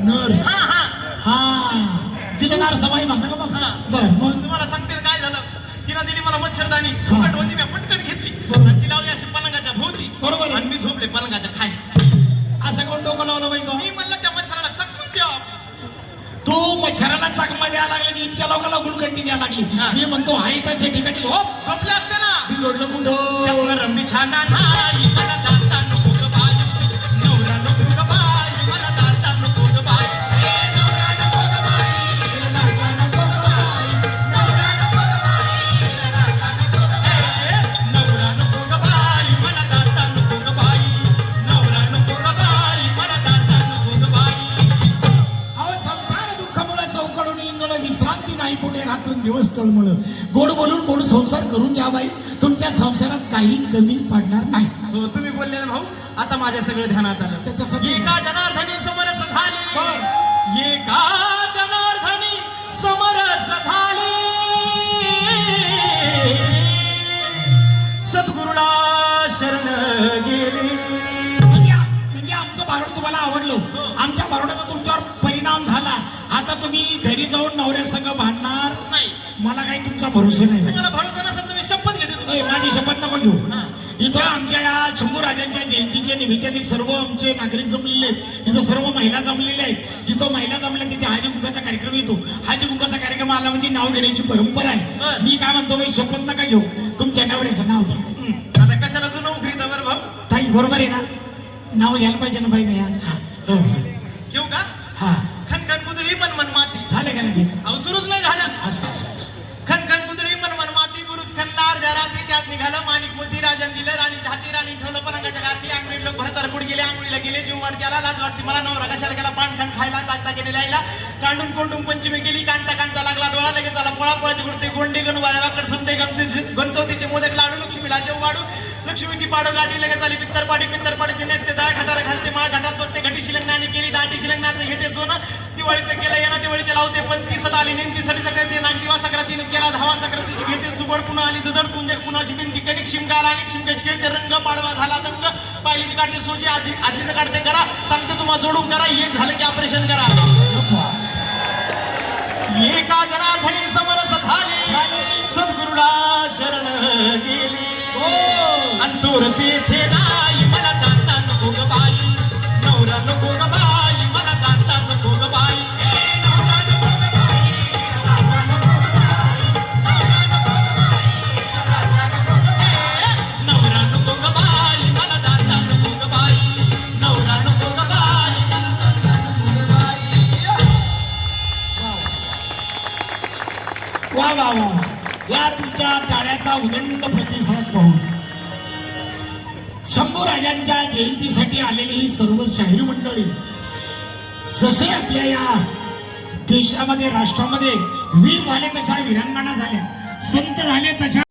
नर्स. हा हा हा तिला नरसबाई म्हणता का हा. मग. बर मग तुम्हाला सांगते ना काय झालं. तिनं दिली मला मच्छरदाणी हा. फुकट होती मी पटकन घेतली बरोबर. आणि ती लावली अशी पलंगाच्या भोवती. बरोबर आहे. आणि मी झोपले पलंगाच्या खाली. असं कोण डोकं लावलं बाई तो. मी म्हणलं त्या मच्छराला चकमक द्या. तू मच्छराला चाकमा द्यायला लागली आणि इतक्या लोकांना गुलकंडी द्यायला लागली. हा. मी म्हणतो हाय त्याच्या ठिकाणी झोप. झोपले असते ना. बिघडलं कुठं. त्यामुळे रंबी छान नाही मला दाता नको ग बाई. नवरा नको ग बाई मला दाता नको ग बाई. ए, नवरा नको ग बाई, दाता नको ग बाई. नवरा नको ग बाई, दाता नको ग बाई. नवरा नको ग बाई मला दाता नको ग बाई. नवरा नको ग बाई मला दाता नको ग बाई. अहो संसार दुःखामुळे चौकडून इंगळ विश्रांती नाही कुठे रात्रंदिवस तळमळ. गोड बोलून गोड संसार करून घ्या बाई. तुमच्या संसारात काही कमी पडणार नाही. हो तुम्ही बोलले ना भाऊ. आता माझ्या सगळं ध्यानात आलं. त्याच्यासाठी एका जनार्दनी समरस झाली. बर. एका जनार्दनी समरस झाली. सद्गुरुला शरण गेली. म्हणजे आमचं बारोड तुम्हाला आवडलं. आमच्या बारोडाचा तुमच्यावर परिणाम झाला. आता तुम्ही घरी जाऊन नवऱ्यासंग भांडणार नाही मला काही तुमचा भरोसा नाही. तुम्हाला भरोसा नसेल तुम्ही शपथ घेते तुम्ही. ए, माझी शपथ नको घेऊ. हा. इथं आमच्या या शंभू राजांच्या जयंतीच्या निमित्ताने सर्व आमचे नागरिक जमलेले आहेत. इथं सर्व महिला जमलेल्या आहेत. जिथं महिला जमल्या तिथे हळदी कुंकाचा कार्यक्रम येतो. हळदी कुंकाचा कार्यक्रम आला म्हणजे नाव घेण्याची परंपरा आहे. बर. मी काय म्हणतो बाई शपथ नका घेऊ. तुमच्या नवऱ्याचं नाव घ्या. आता कशाला तू नोकरी दवर भाऊ. ताई बरोबर आहे ना. नाव घ्यायला पाहिजे ना बाई नाही. हा हो, हो. घेऊ का. हा खनखन कुदळी मन माती. झालं का नाही. अहो सुरूच नाही झालं. असं असं असं. खनखन कुदळी मन माती. बुरुज खणला अर्ध्या रात्री त्यात निघालं माणिक मोती. राजान दिलं राणीच्या हाती. राणी ठेवलं पलंगाच्या गाती. अंगडी लोक भरत अरकुड गेले. आंघोळीला गेले. जीव वाढ त्याला लाज वाटते मला. नवरा कशाला गेला पानखण खायला. ताकता गेले लायला. कांडून कोंडून पंचमी गेली. कांडता कांडता लागला डोळा. लगेच आला पोळापोळाचे गुडते गोंडे गण वाकड समते गणचवतीचे मोदक लाडू. लक्ष्मीला जेव वाढू. लक्ष्मीची पाडो गाठी. लगेच आली पित्तरपाडी नेसते. डाळ घाटाला घालते. माळ घाटात बसते. घटी शिलंगणाने केली. दाटी शिलंगणाचं घेते सोनं. दिवाळीचं केलं येणं. दिवाळीचे लावते पण तीसट आली. नेमतीसाठी करते. नाग दिवा सक्रातीने केला. धावा सक्रातीची घेते. सुबड पुन्हा आली. दुधड पुन्हाची दिनती कणिक शिमगाला. आणि शिमग्याची खेळते. रंग पाडवा झाला दंग. पायलीची काढते सोची. आधीचं काढते करा. सांगते तुम्हाला जोडून करा. एक झालं की ऑपरेशन करा. एका जनार्दनी समरस झाली. सद्गुरुला शरण गेली. अंतुरस येथे नाही मला दाता नको ग बाई. नवरा नको ग बाई मला दाता नको ग बाई. ए, नवरा नको ग बाई, दाता नको ग बाई. नवरा नको ग बाई, दाता नको ग बाई. नवरा नको ग बाई मला दाता नको ग बाई. नवरा नको ग बाई मला दाता नको ग बाई. वा वा वा. या तुमच्या टाळ्याचा उदंड प्रतिसाद पाहून शंभू राजांच्या जयंतीसाठी आलेली ही सर्व शाहीर मंडळी जसे आपल्या या देशामध्ये राष्ट्रामध्ये वीर झाले तशा वीरांगणा झाल्या. संत झाले तशा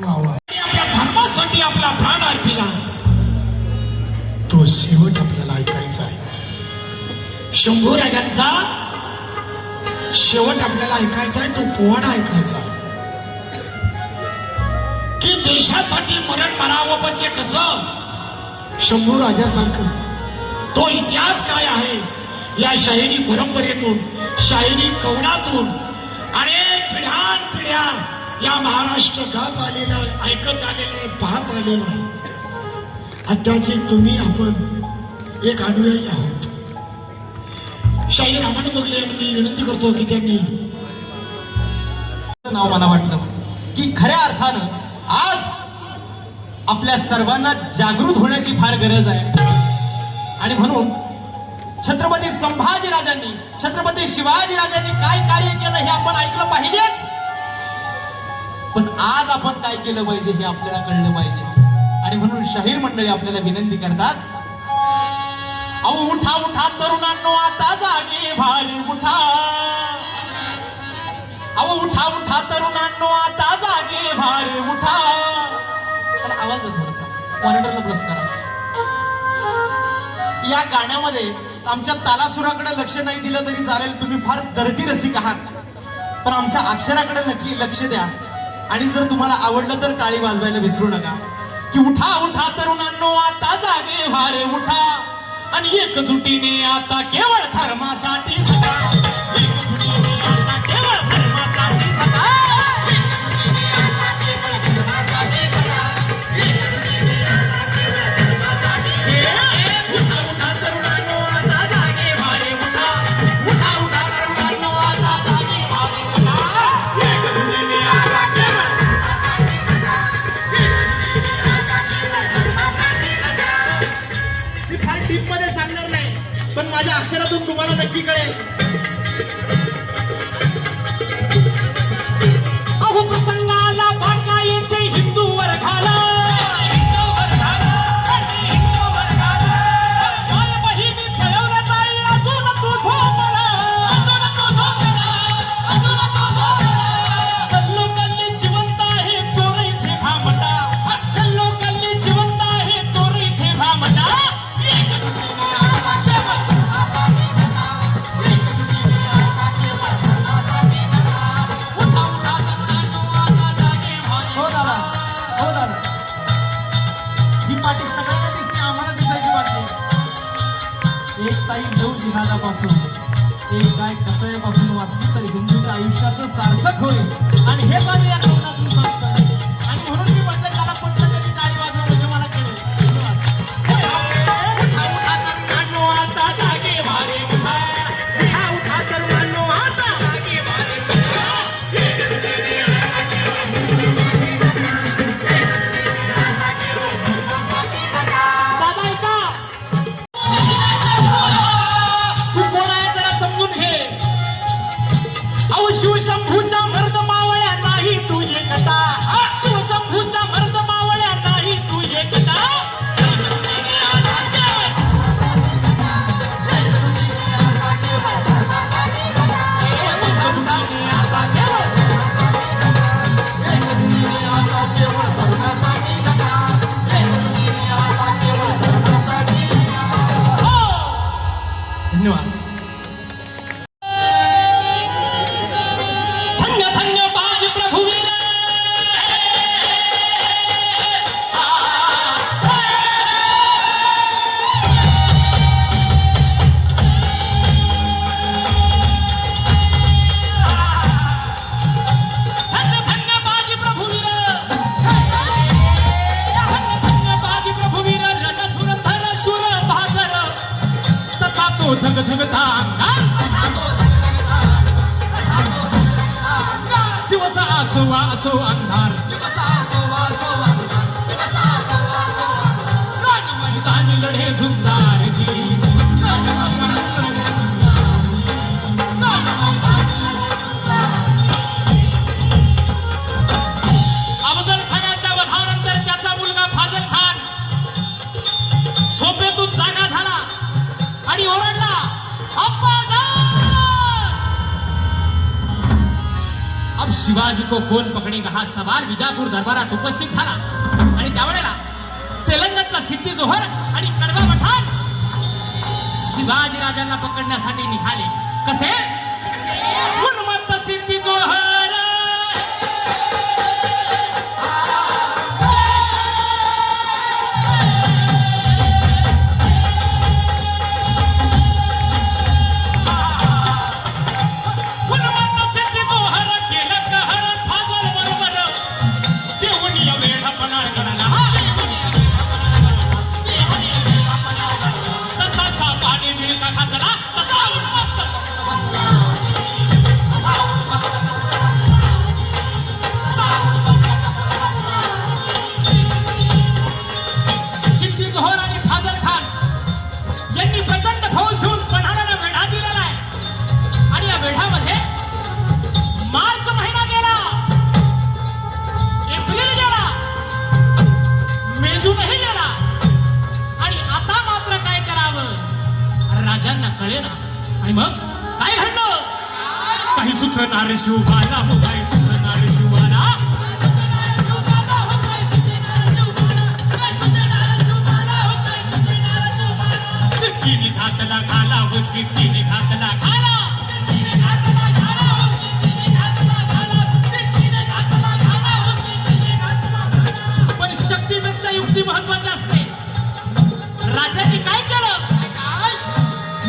आणि आपल्या धर्मासाठी आपला प्राण अर्पिला, तो शेवट आपल्याला ऐकायचा आहे. शंभू राजांचा शेवट आपल्याला ऐकायचा आहे, तो पोवाडा ऐकायचा आहे की देशासाठी मरण मरावं, पण ते कसं. शंभू राजासारखं तो इतिहास काय आहे या शाहिरी परंपरेतून, शाहिरी कवनातून अनेक पिढ्या या महाराष्ट्र गात आलेलं, ऐकत आलेलं, पाहत आलेलं आहे. त्याचे तुम्ही आपण एक अनुयायी आहोत. शाहीर रामानंद बोगले यांनी विनंती करतो की त्यांनी नाव मला वाटलं की खऱ्या अर्थानं आज आपल्या सर्वांना जागृत होण्याची फार गरज आहे. आणि म्हणून छत्रपती संभाजीराजांनी, छत्रपती शिवाजीराजांनी काय कार्य केलं हे आपण ऐकलं पाहिजेच, पण आज आपण काय केलं पाहिजे हे आपल्याला कळलं पाहिजे. आणि म्हणून शाहीर मंडळी आपल्याला विनंती करतात, अहो उठा उठा तरुणांनो आता जागे भारी उठा, अहो उठा उठा तरुणांनो आता जागे भारी उठा. पण आवाज आहे थोडासा, मॉनिटरला प्लस करा. या गाण्यामध्ये आमच्या तालासुराकडे लक्ष नाही दिलं तरी चालेल, तुम्ही फार दर्दी रसिक आहात, पण आमच्या अक्षराकडे नक्की लक्ष द्या. आणि जर तुम्हाला आवडलं तर टाळी वाजवायला विसरू नका. की उठा उठा तरुणांनो आता जागे भारे उठा, आणि एकजुटीने आता केवळ धर्मासाठी जगा, एकजुटीने आता केवळ धर्मासाठी जगा, एकजुटीने आता केवळ धर्मासाठी जगा, एकजुटीने आता केवळ धर्मासाठी जगा. उठा उठा तरुणांनो आता जागे भारे उठा, उठा उठा तरुणांनो आता जागे भारे उठा, एकजुटीने आता केवळ धर्मासाठी जगा, एकजुटीने आता केवळ धर्मासाठी जगा. मी फार डीप मध्ये सांगणार नाही, पण माझ्या अक्षरातून तुम्हाला नक्की कळेल. अहो प्रसंगाला बाका येते हिंदू वर्गाला, माझ्या बहिणी पळवल्या जाई अजून तू झोपला, कल्लो कल्ली जिवंत आहे चोर इथे भामटा, कल्लो कल्ली जिवंत आहे चोर इथे भामटा. ही पाठी सगळ्यांना दिसते, आम्हाला दिसायची बाकी. एक ताई देऊ जिहादापासून, एक गाय कसयापासून वाचली तर हिंदूच्या आयुष्याचं सार्थक होईल. आणि हेच आम्ही या कवनातून सांगतोय. आणि म्हणून मी म्हटलं त्याला पटलं तरी टाळी वाजवा म्हणजे मला कळेल. उठा उठा तरुणांनो आता जागे भारे उठा, उठा उठा तरुणांनो आता जागे भारे उठा. दादा ऐका, तू कोण आहे जरा समजून घे. अहो शिवशंभूचा मर्द मावळ्या नाही तू एकटा, शिवशंभूचा मर्द मावळ्या नाही तू एकटा. धन्यवाद. धन्य धन्य बाजी प्रभुवीर, धन्य धन्य बाजी प्रभुवीर, धन्य धन्य बाजी प्रभुवीर, रणधुरंधर शूर बहादर, तसा तो धगधगता दिवस असो असो अंधार, रण मैदानी लढे झुंजार जी, अफजल खानाच्या वधानंतर त्याचा मुलगा फाजल खान झोपेतून जागा झाला आणि ओरडला, अप्पा अब शिवाजी को को कोण पकडेगा हा सवाल विजापूर दरबारात उपस्थित झाला आणि त्यावेळेला तेलंगणचा सिद्धी जोहर आणि कडवा पठाण शिवाजी राजांना पकडण्यासाठी निघाले. कसे? उन्मत्त सिद्धी जोहर कळेना. आणि मग काय घडलं? काही सुचणार शिवबाला हो, काही सुचणार शिवबाला. सिद्धीने घातला घाला हो, सिद्धीने घातला घाला. पण शक्तीपेक्षा युक्ती महत्वाची असते. राजांनी काय केलं?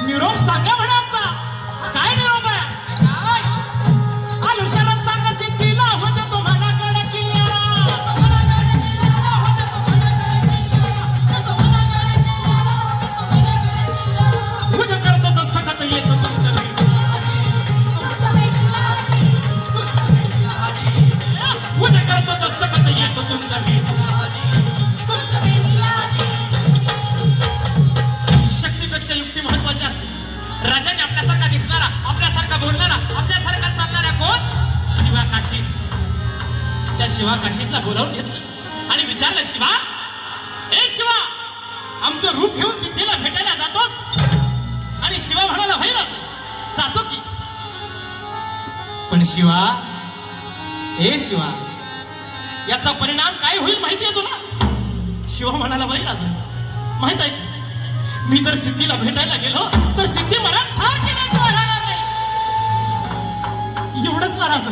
निरोप सांगा म्हणा आमचा. काय निरोप आहे? आयुष्याला सांगा सिद्धीला होते तुम्हाला गड किल्ल्याला. उद्या करतो तर सगळं येतं तुमच्या घरी. उद्या करतो तर सगळं येतं तुमच्या घरी. शक्तीपेक्षा युक्ती महत्वाची असते. राजाने आपल्यासारखा दिसणारा, आपल्यासारखा बोलणारा, आपल्यासारखा चालणारा कोण? शिवा काशीद. त्या शिवा काशीदला बोलावून घेतलं आणि विचारलं, शिवा, ए शिवा, आमचं रूप घेऊन सिद्धीला भेटायला जातोस? आणि शिवा म्हणाला, भैरव, जातो की. पण शिवा, ए शिवा, याचा परिणाम काय होईल माहितीये तुला? शिवा म्हणाला, भैरव, माहित आहे की मी जर सिद्धीला भेटायला गेलो तर सिद्धी मला ठार केल्याशिवाय राहणार नाही. एवढंच ना राज.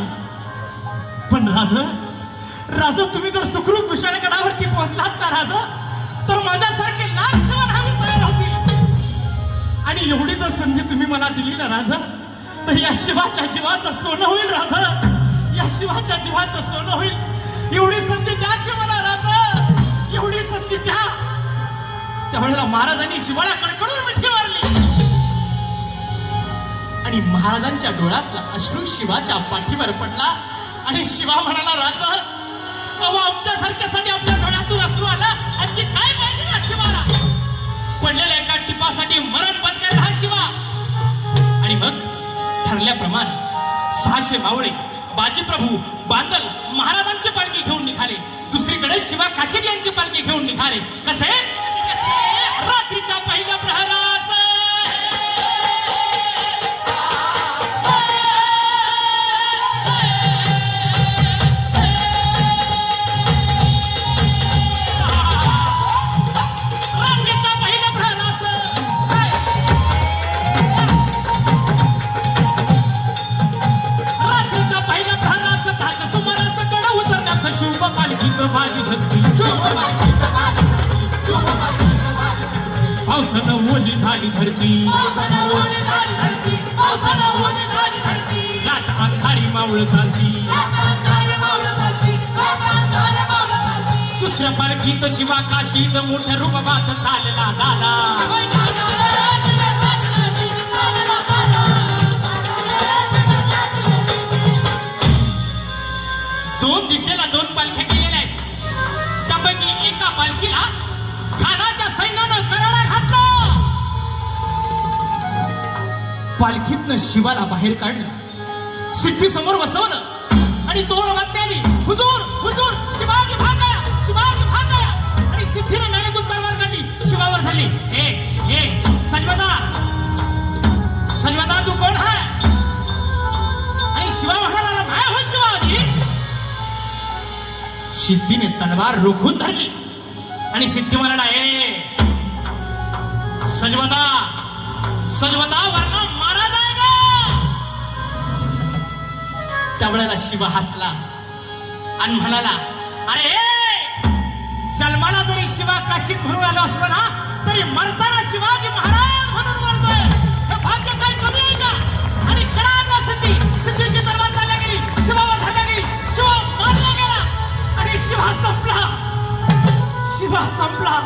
पण राज तुम्ही जर सुखरूप विशाळगडावरती पोहोचलात ना राज, तर माझ्यासारखे लाख शिवधावी तयार होतील. आणि एवढी जर संधी तुम्ही मला दिली ना राज, तर या शिवाच्या जीवाचं सोनं होईल राज. या शिवाच्या जीवाचं सोनं होईल. एवढी संधी द्या की मला राज, एवढी संधी द्या. त्यावेळेला महाराजांनी शिवाला कडकडून मिठी मारली आणि महाराजांच्या डोळ्यातला अश्रू शिवाच्या पाठीवर पडला. आणि शिवा म्हणाला, राजा, अहो, आमच्यासारख्यासाठी आपल्या डोळ्यातून अश्रू आला, आणखी काय पाहिजे या शिवाला? पडलेल्या एका टिपासाठी मरण पत्करला हा शिवा. आणि मग ठरल्याप्रमाणे 600 मावळे, बाजीप्रभू, बांदल महाराजांची पालखी घेऊन निघाले. दुसरीकडे शिवा काशीद यांची पालखी घेऊन निघाले. कसे? रात्रीच्या पहिल्या प्रहरास ताच्या सुमारास गड उतरण्यास शुभ पालखीत माझी सत्ती. पावसानं ओली झाली धरती, लाट अंधारी मावळ चालती. दुसऱ्या पालखीत शिवा काशीद मोठ्या रूपात चालला दादा. दोन दिशेला दोन पालख्या गेलेल्या आहेत. त्यापैकी एका पालखीला खानाच्या सैन्यानं कराडा घातला. पालखीतनं शिवाला बाहेर काढलं, सिद्धी समोर बसवलं आणि तोड वाजली, हुजूर हुजूर, शिवाजी भाग गया, शिवाजी भाग गया. आणि सिद्धीने मेहनतून तलवार काढली, शिवावर धरली. ए सजवदा, सजवदा, तू कोण है? आणि शिवा म्हणाला, मैं हूं शिवाजी. सिद्धीने तलवार रोखून धरली आणि सिद्धी म्हणाला, ए सजवता सजवता वरना मारा जाएगा. त्यावेळेला शिवा हसला आणि म्हणाला, अरे जन्माला जरी शिवा काशीत म्हणून आलो असलो ना तरी मरताना शिवाजी महाराज म्हणून मरतोय. हे भाग्य काय कमी आहे का? आणि कळाला सिद्धीची तलवार चालल्या गेली, शिवावर धरल्या गेली, शिवा मारला गेला आणि शिवा संपला. शिवा संपला.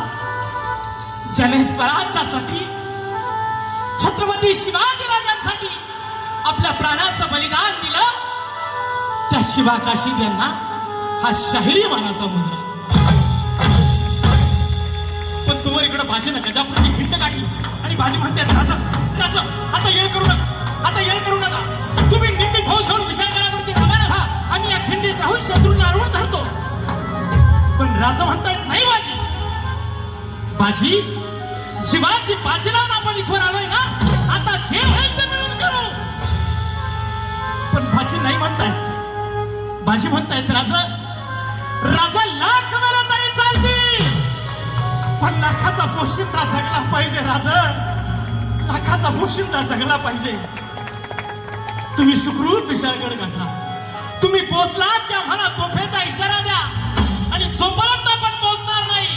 ज्याने स्वराज्यासाठी छत्रपती शिवाजी राजांसाठी आपल्या प्राणाचं बलिदान दिलं त्या शिवा काशीद यांना हा शाहिरी मानाचा मुजरा. पण तुम्हाला इकडं बाजीनं गजापूरची खिंड काढली आणि बाजी म्हणते, राजा राजा आता येळ करू नका, आता येळ करू नका. तुम्ही निम्मी फौज घेऊन विशाळगडावरती रवाना व्हा, आम्ही या खिंडीत राहून शत्रूंना अडवून धरतो. पण राजा म्हणतायत, नाही बाजी, बाजी शिवाजी बाजी लावून आपण इथवर आलोय ना, आता जे होईल ते मिळून करू. पण बाजी नाही म्हणतायत. बाजी म्हणतायत, राजा राजा लाख वेळा तरी चालतील पण लाखाचा पोशिंदा जगला पाहिजे. राजा लाखाचा पोशिंदा जगला पाहिजे. तुम्ही सुखरूप विशाळगड गाठा. तुम्ही पोचलात त्या म्हणा तोफेचा इशारा द्या आणि जोपर्यंत आपण पोचणार नाही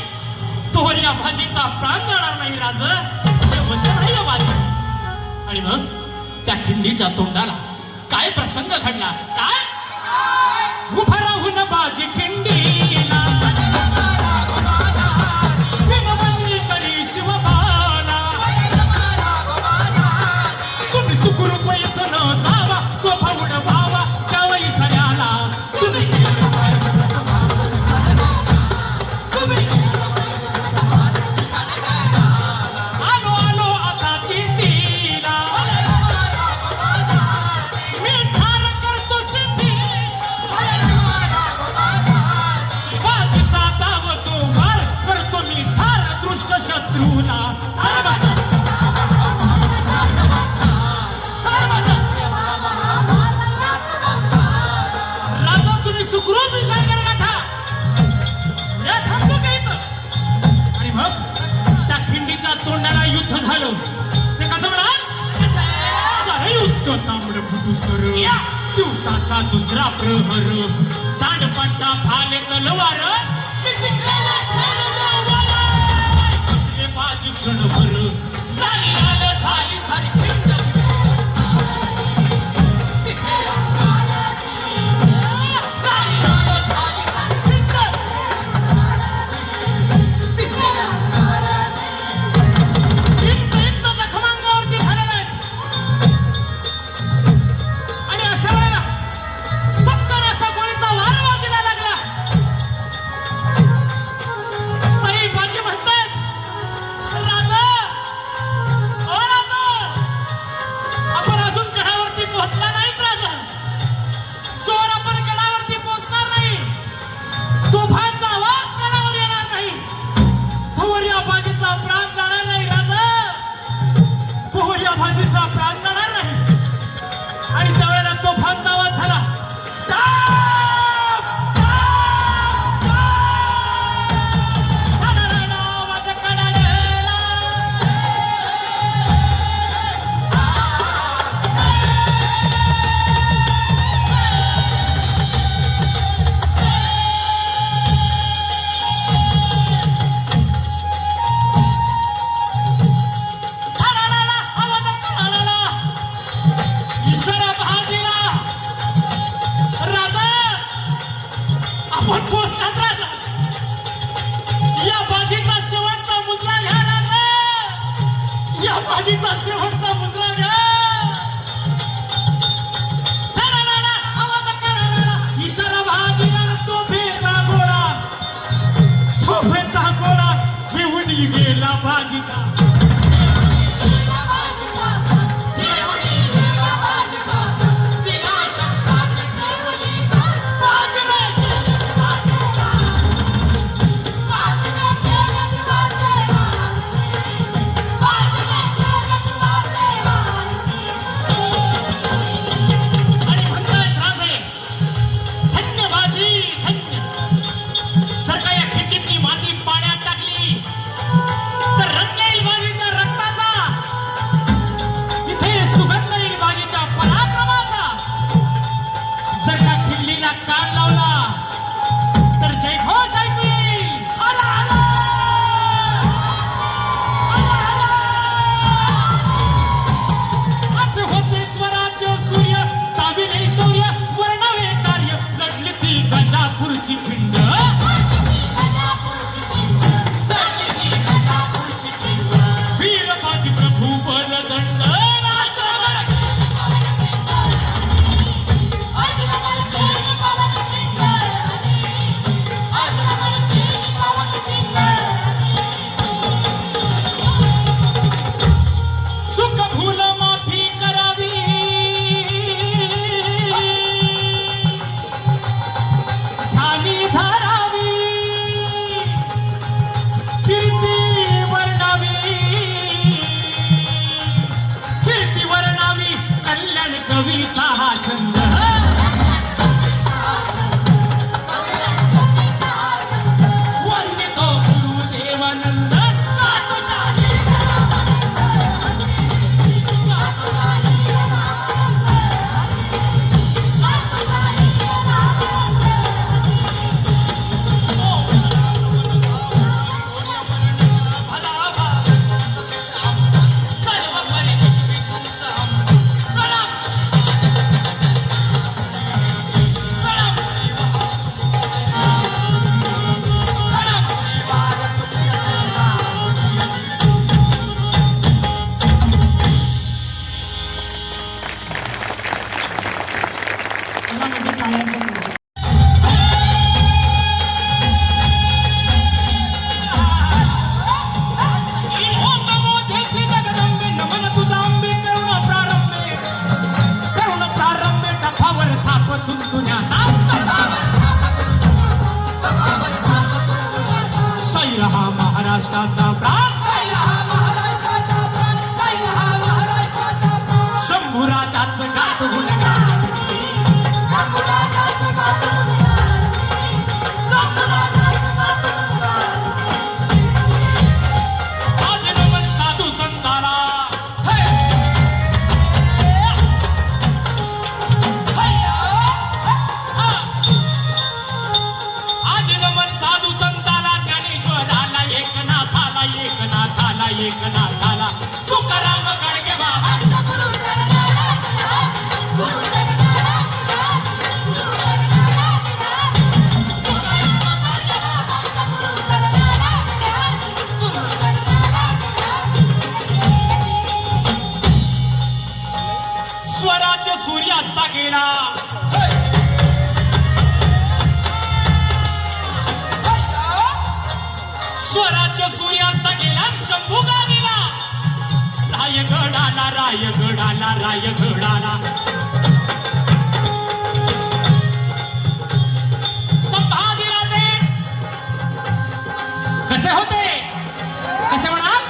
तोवर या बाजीचा प्राण जाणार नाही. राजा हे वचन आहे या बाजीचं. आणि मग त्या खिंडीच्या तोंडाला काय प्रसंग घडला? काय उभा राहून बाजी खिंडीला विनवणी करी शिवबाला, तुम्ही सुखरूप येथून जावा, तो भाऊड व्हावा त्यावेळी सऱ्याला. तुम्ही आलो आलो आता चिंतीला, मी ठार करतो सिद्धी, बाजीचा दाव तो वार करतो मी ठार दृष्ट शत्रूला. राजा तुम्ही सुखरूप विशाळगड गाठा, या थांबतो का इथं? आणि मग त्या खिंडीच्या तोंडाला युद्ध झालं. ते कसं म्हणाल? युद्ध तांबड फुटू सर, दिवसाचा दुसरा प्रहर, दांडपट्टा भाले तलवार, बाजी क्षणभर झाली सारी खिंड. बाजीचा शेवटचा मुजरा घ्या. आवाज करा, इशारा बाजीला, तोफेचा गोळा, तोफेचा गोळा घेऊन गेला बाजीचा. गदापूरची पिंड वीरबाजी प्रभू बलदंड सुख भूल माफी करावी ठाणी धारावी कीर्ती वर्णावी कल्याण कवीचा हा छंद वंदितो गुरुदेवानंद मला म्हणजे टाळ्यांचा गजर. हा महाराष्ट्राचा प्राण शंभूराजाच गात गुणगान आज नमन साधू संताला आज नमन साधू संताला ज्ञानेश्वराला एकनाथाला तुकाराम गाडगे बाबा स्वराज्य सूर्यास्ता गेला स्वराज्य सूर्यास्ता गेला शंभू गावीला रायगडाला संभाजीराजे कसे होते कसे म्हणाल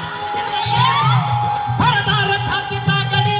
भरदार छातीचा गडी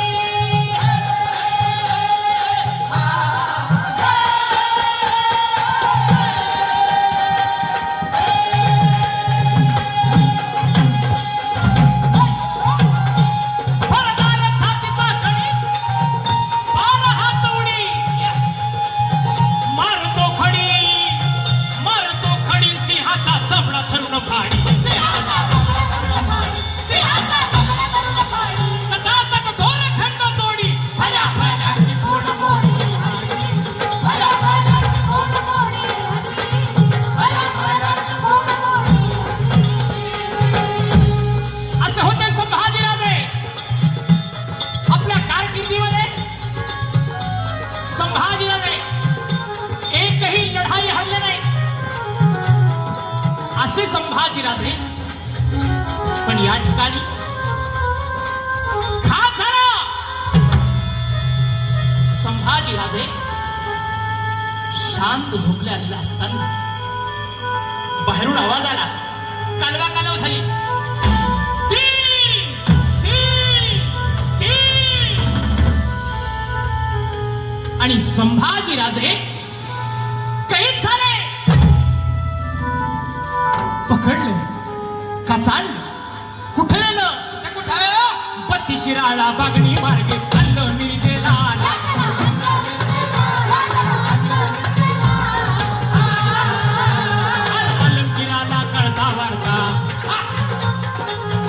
असे संभाजीराजे पण या ठिकाणी खास झाला संभाजीराजे शांत झोपले आलेले असताना बाहेरून आवाज आला कालवा कालव झाली तीन, तीन, तीन. आणि संभाजीराजे कैद झाले पकडले का चाललं कुठे नेलं कुठं बत्ती शिराळा बागणी मार्गे चाललं निर्जेला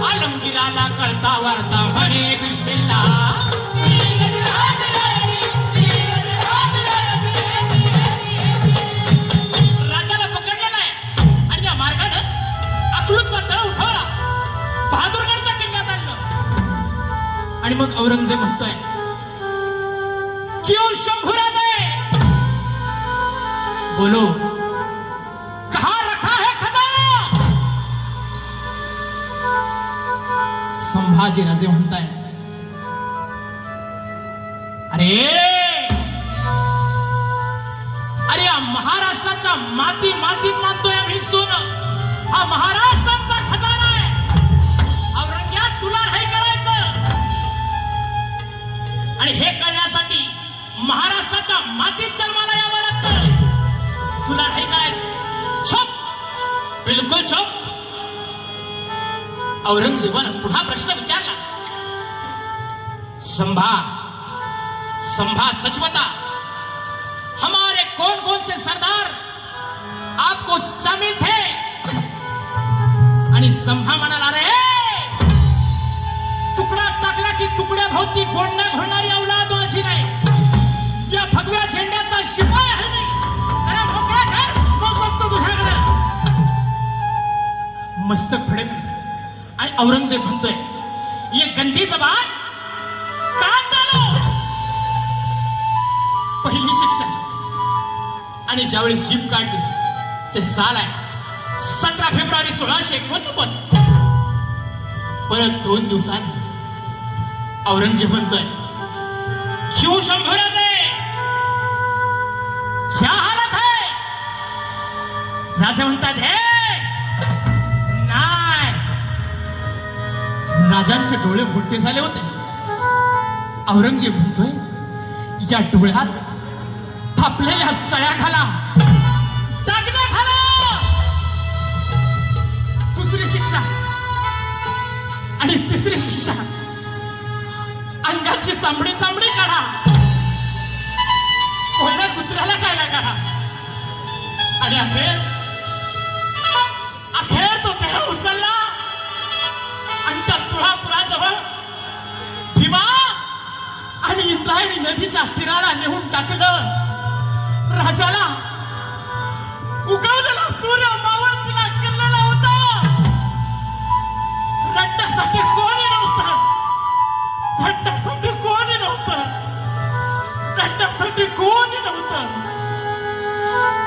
आलमगीराला कळता वार्ता म्हणे बिस्मिल्ला औरंगजेब म्हणतोय, क्यों शंभूराजे बोलो, कहां रखा है खजाना? संभाजी राजे म्हणताय, अरे अरे या महाराष्ट्राच्या माती मातीत मानतोय आम्ही सोनं. हा महाराष्ट्राचा खजाना आहे. औरंग्यात तुला हे कळायचं, आणि हे करण्यासाठी महाराष्ट्राच्या मातीत जन्माला यावं लागतं. तुला हे कळायचं. चुप, बिलकुल चुप. औरंगजेबानं पुन्हा प्रश्न विचारला, संभा सच बता, हमारे कौन कौन से सरदार आपको शामिल थे? आणि संभा म्हणाला, रे तुकडा टाकला की तुकड्या भोवती गोंडा घोळणारी अवलाद माझी नाही. या भगव्या झेंड्याचा शिपाई आहे मी. जरा मोकळा कर, मग बघतो तुझ्याकडे. मस्तक फडकली आणि औरंगजेब म्हणतोय, ये गंदी जबान काट डालो. पहिली शिक्षा. आणि ज्यावेळी जीप काढली ते साल आहे 17 फेब्रुवारी 1649. परत 2 दिवसांनी औरंगजेब म्हणतोय, क्यों शंभूराजे, क्या हालत है? राजे म्हणतात, हे नाही. राजांचे डोळे मोठे झाले होते. औरंगजेब म्हणतोय, या डोळ्यात थापलेल्या सळ्या घाला, दागिने घाला. दुसरी शिक्षा आणि तिसरी शिक्षा, अंगाची चांबडी काढा, कोणत्या कुत्र्याला खायला काढा. आणि अखेर तो देह उचलला आणि त्या तुळापुराजवळ भीमा आणि इंद्रायणी नदीच्या तीराला नेऊन टाकलं. राजाला उगवलेला सूर्य मावळतीला किरलेला होता. रडण्यासाठी कोणी नव्हतं, रडण्यासाठी कोणी नव्हतं, रडण्यासाठी कोणी नव्हतं.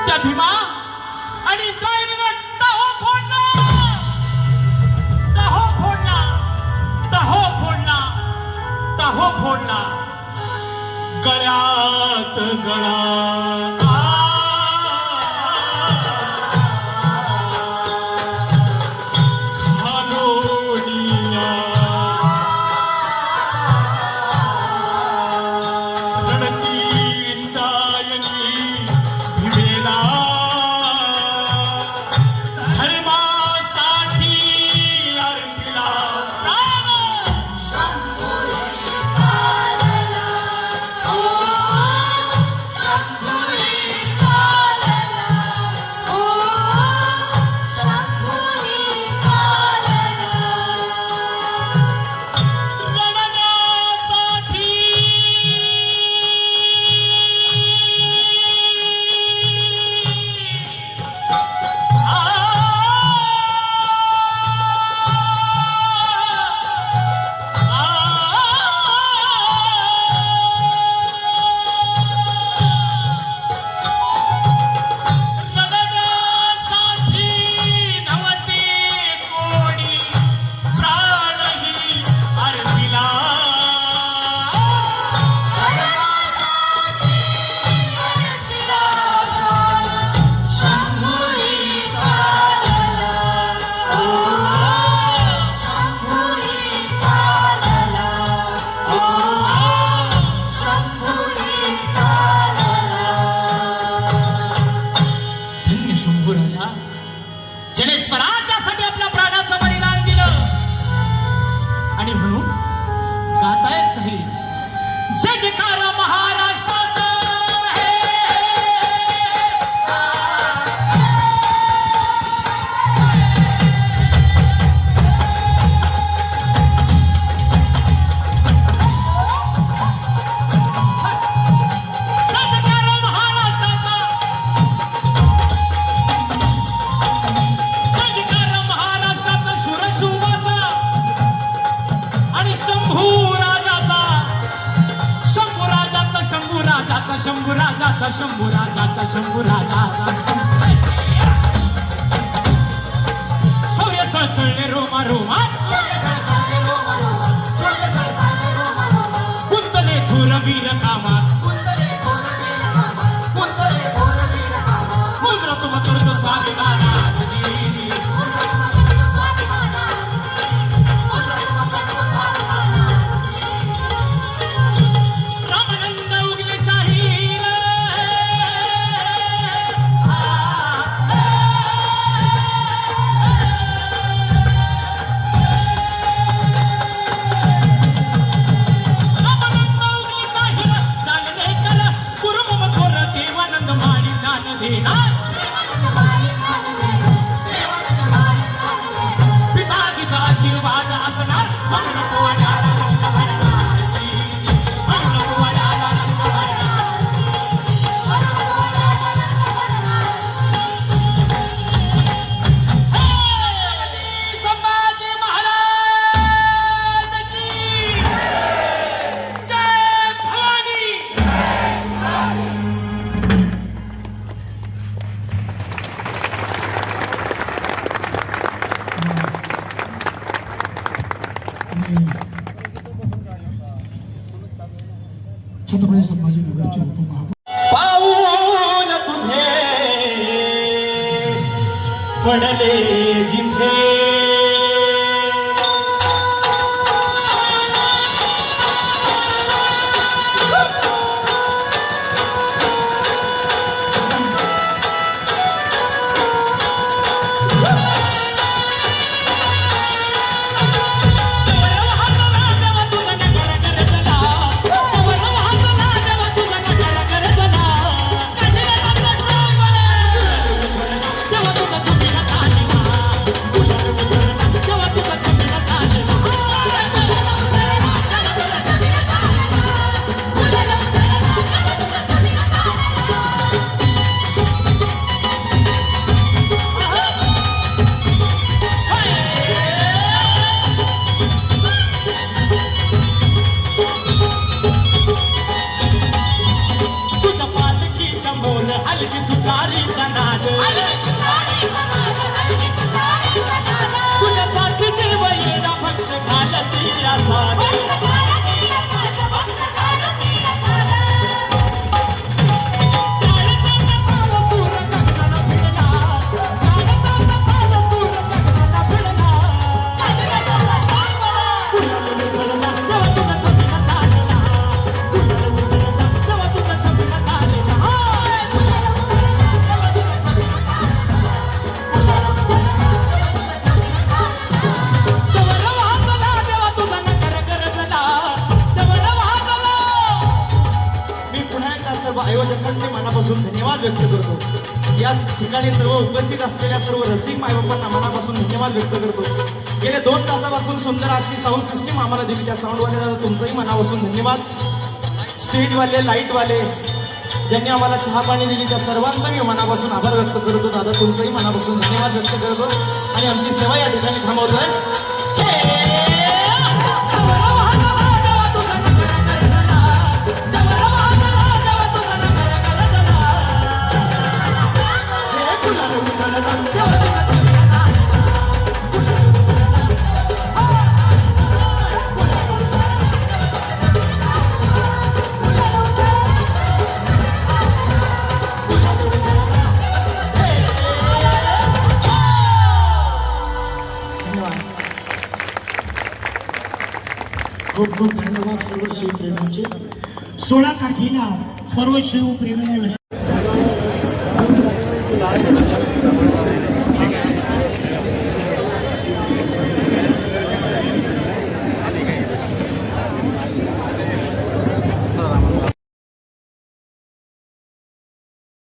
त्या भीमा आणि इंद्रायणीनं टाहो फोडला, टाहो फोडला, टाहो फोडला, टाहो फोडला. गळ्यात गळा घालोनिया, रडती इंद्रायणी भीमेला, धर्मासाठी अर्पिला प्राण. ज्याने स्वराज्यासाठी आपल्या प्राणाचं बलिदान दिलं. आणि म्हणून गातायत सगळी, जय जयकार महाराष्ट्राचा. जय जयकार माझा शंभू राजाचा शंभू राजाचा शौर्य सळसळले रोमा रोमा कुंतले थोर वीर कामा मुद्र तुम करतो स्वामी महाराजजी रामानंद उगले शाहीर रामानंद उगले शाहीर चालले कल गुरुमुख थोर देवानंद माळी दान देना पिताजीचा आशीर्वाद असणार म्हणून नको वाड्याला रंग भरणार म्हणून नको वाड्याला रंग भरणार संभाजी महाराज की जय भवानी छत्रपती संभाजीनगरचे उपमहापौर पाऊल तुझे पडले जिथे तुझ्या पालखीच्या मोल हलकी तुकारीचा नाद तुझ्यासारखी जीव येणा भक्त घालती साध सर्व आयोजकांचे मनापासून धन्यवाद व्यक्त करतो या ठिकाणी सर्व उपस्थित असलेल्या सर्व रसिक मायबापांना मनापासून धन्यवाद व्यक्त करतो गेल्या 2 तासापासून सुंदर अशी साऊंड सिस्टीम आम्हाला दिली त्या साऊंडवाले दादा तुमचंही मनापासून धन्यवाद स्टेजवाले लाईटवाले ज्यांनी आम्हाला चहा पाणी दिली त्या सर्वांचा मी मनापासून आभार व्यक्त करतो दादा तुमचंही मनापासून धन्यवाद व्यक्त करतो आणि आमची सेवा या ठिकाणी थांबवतोय खूप खूप धन्यवाद सर्व शिवप्रेमींचे 16 तारखेला सर्व शिवप्रेमींना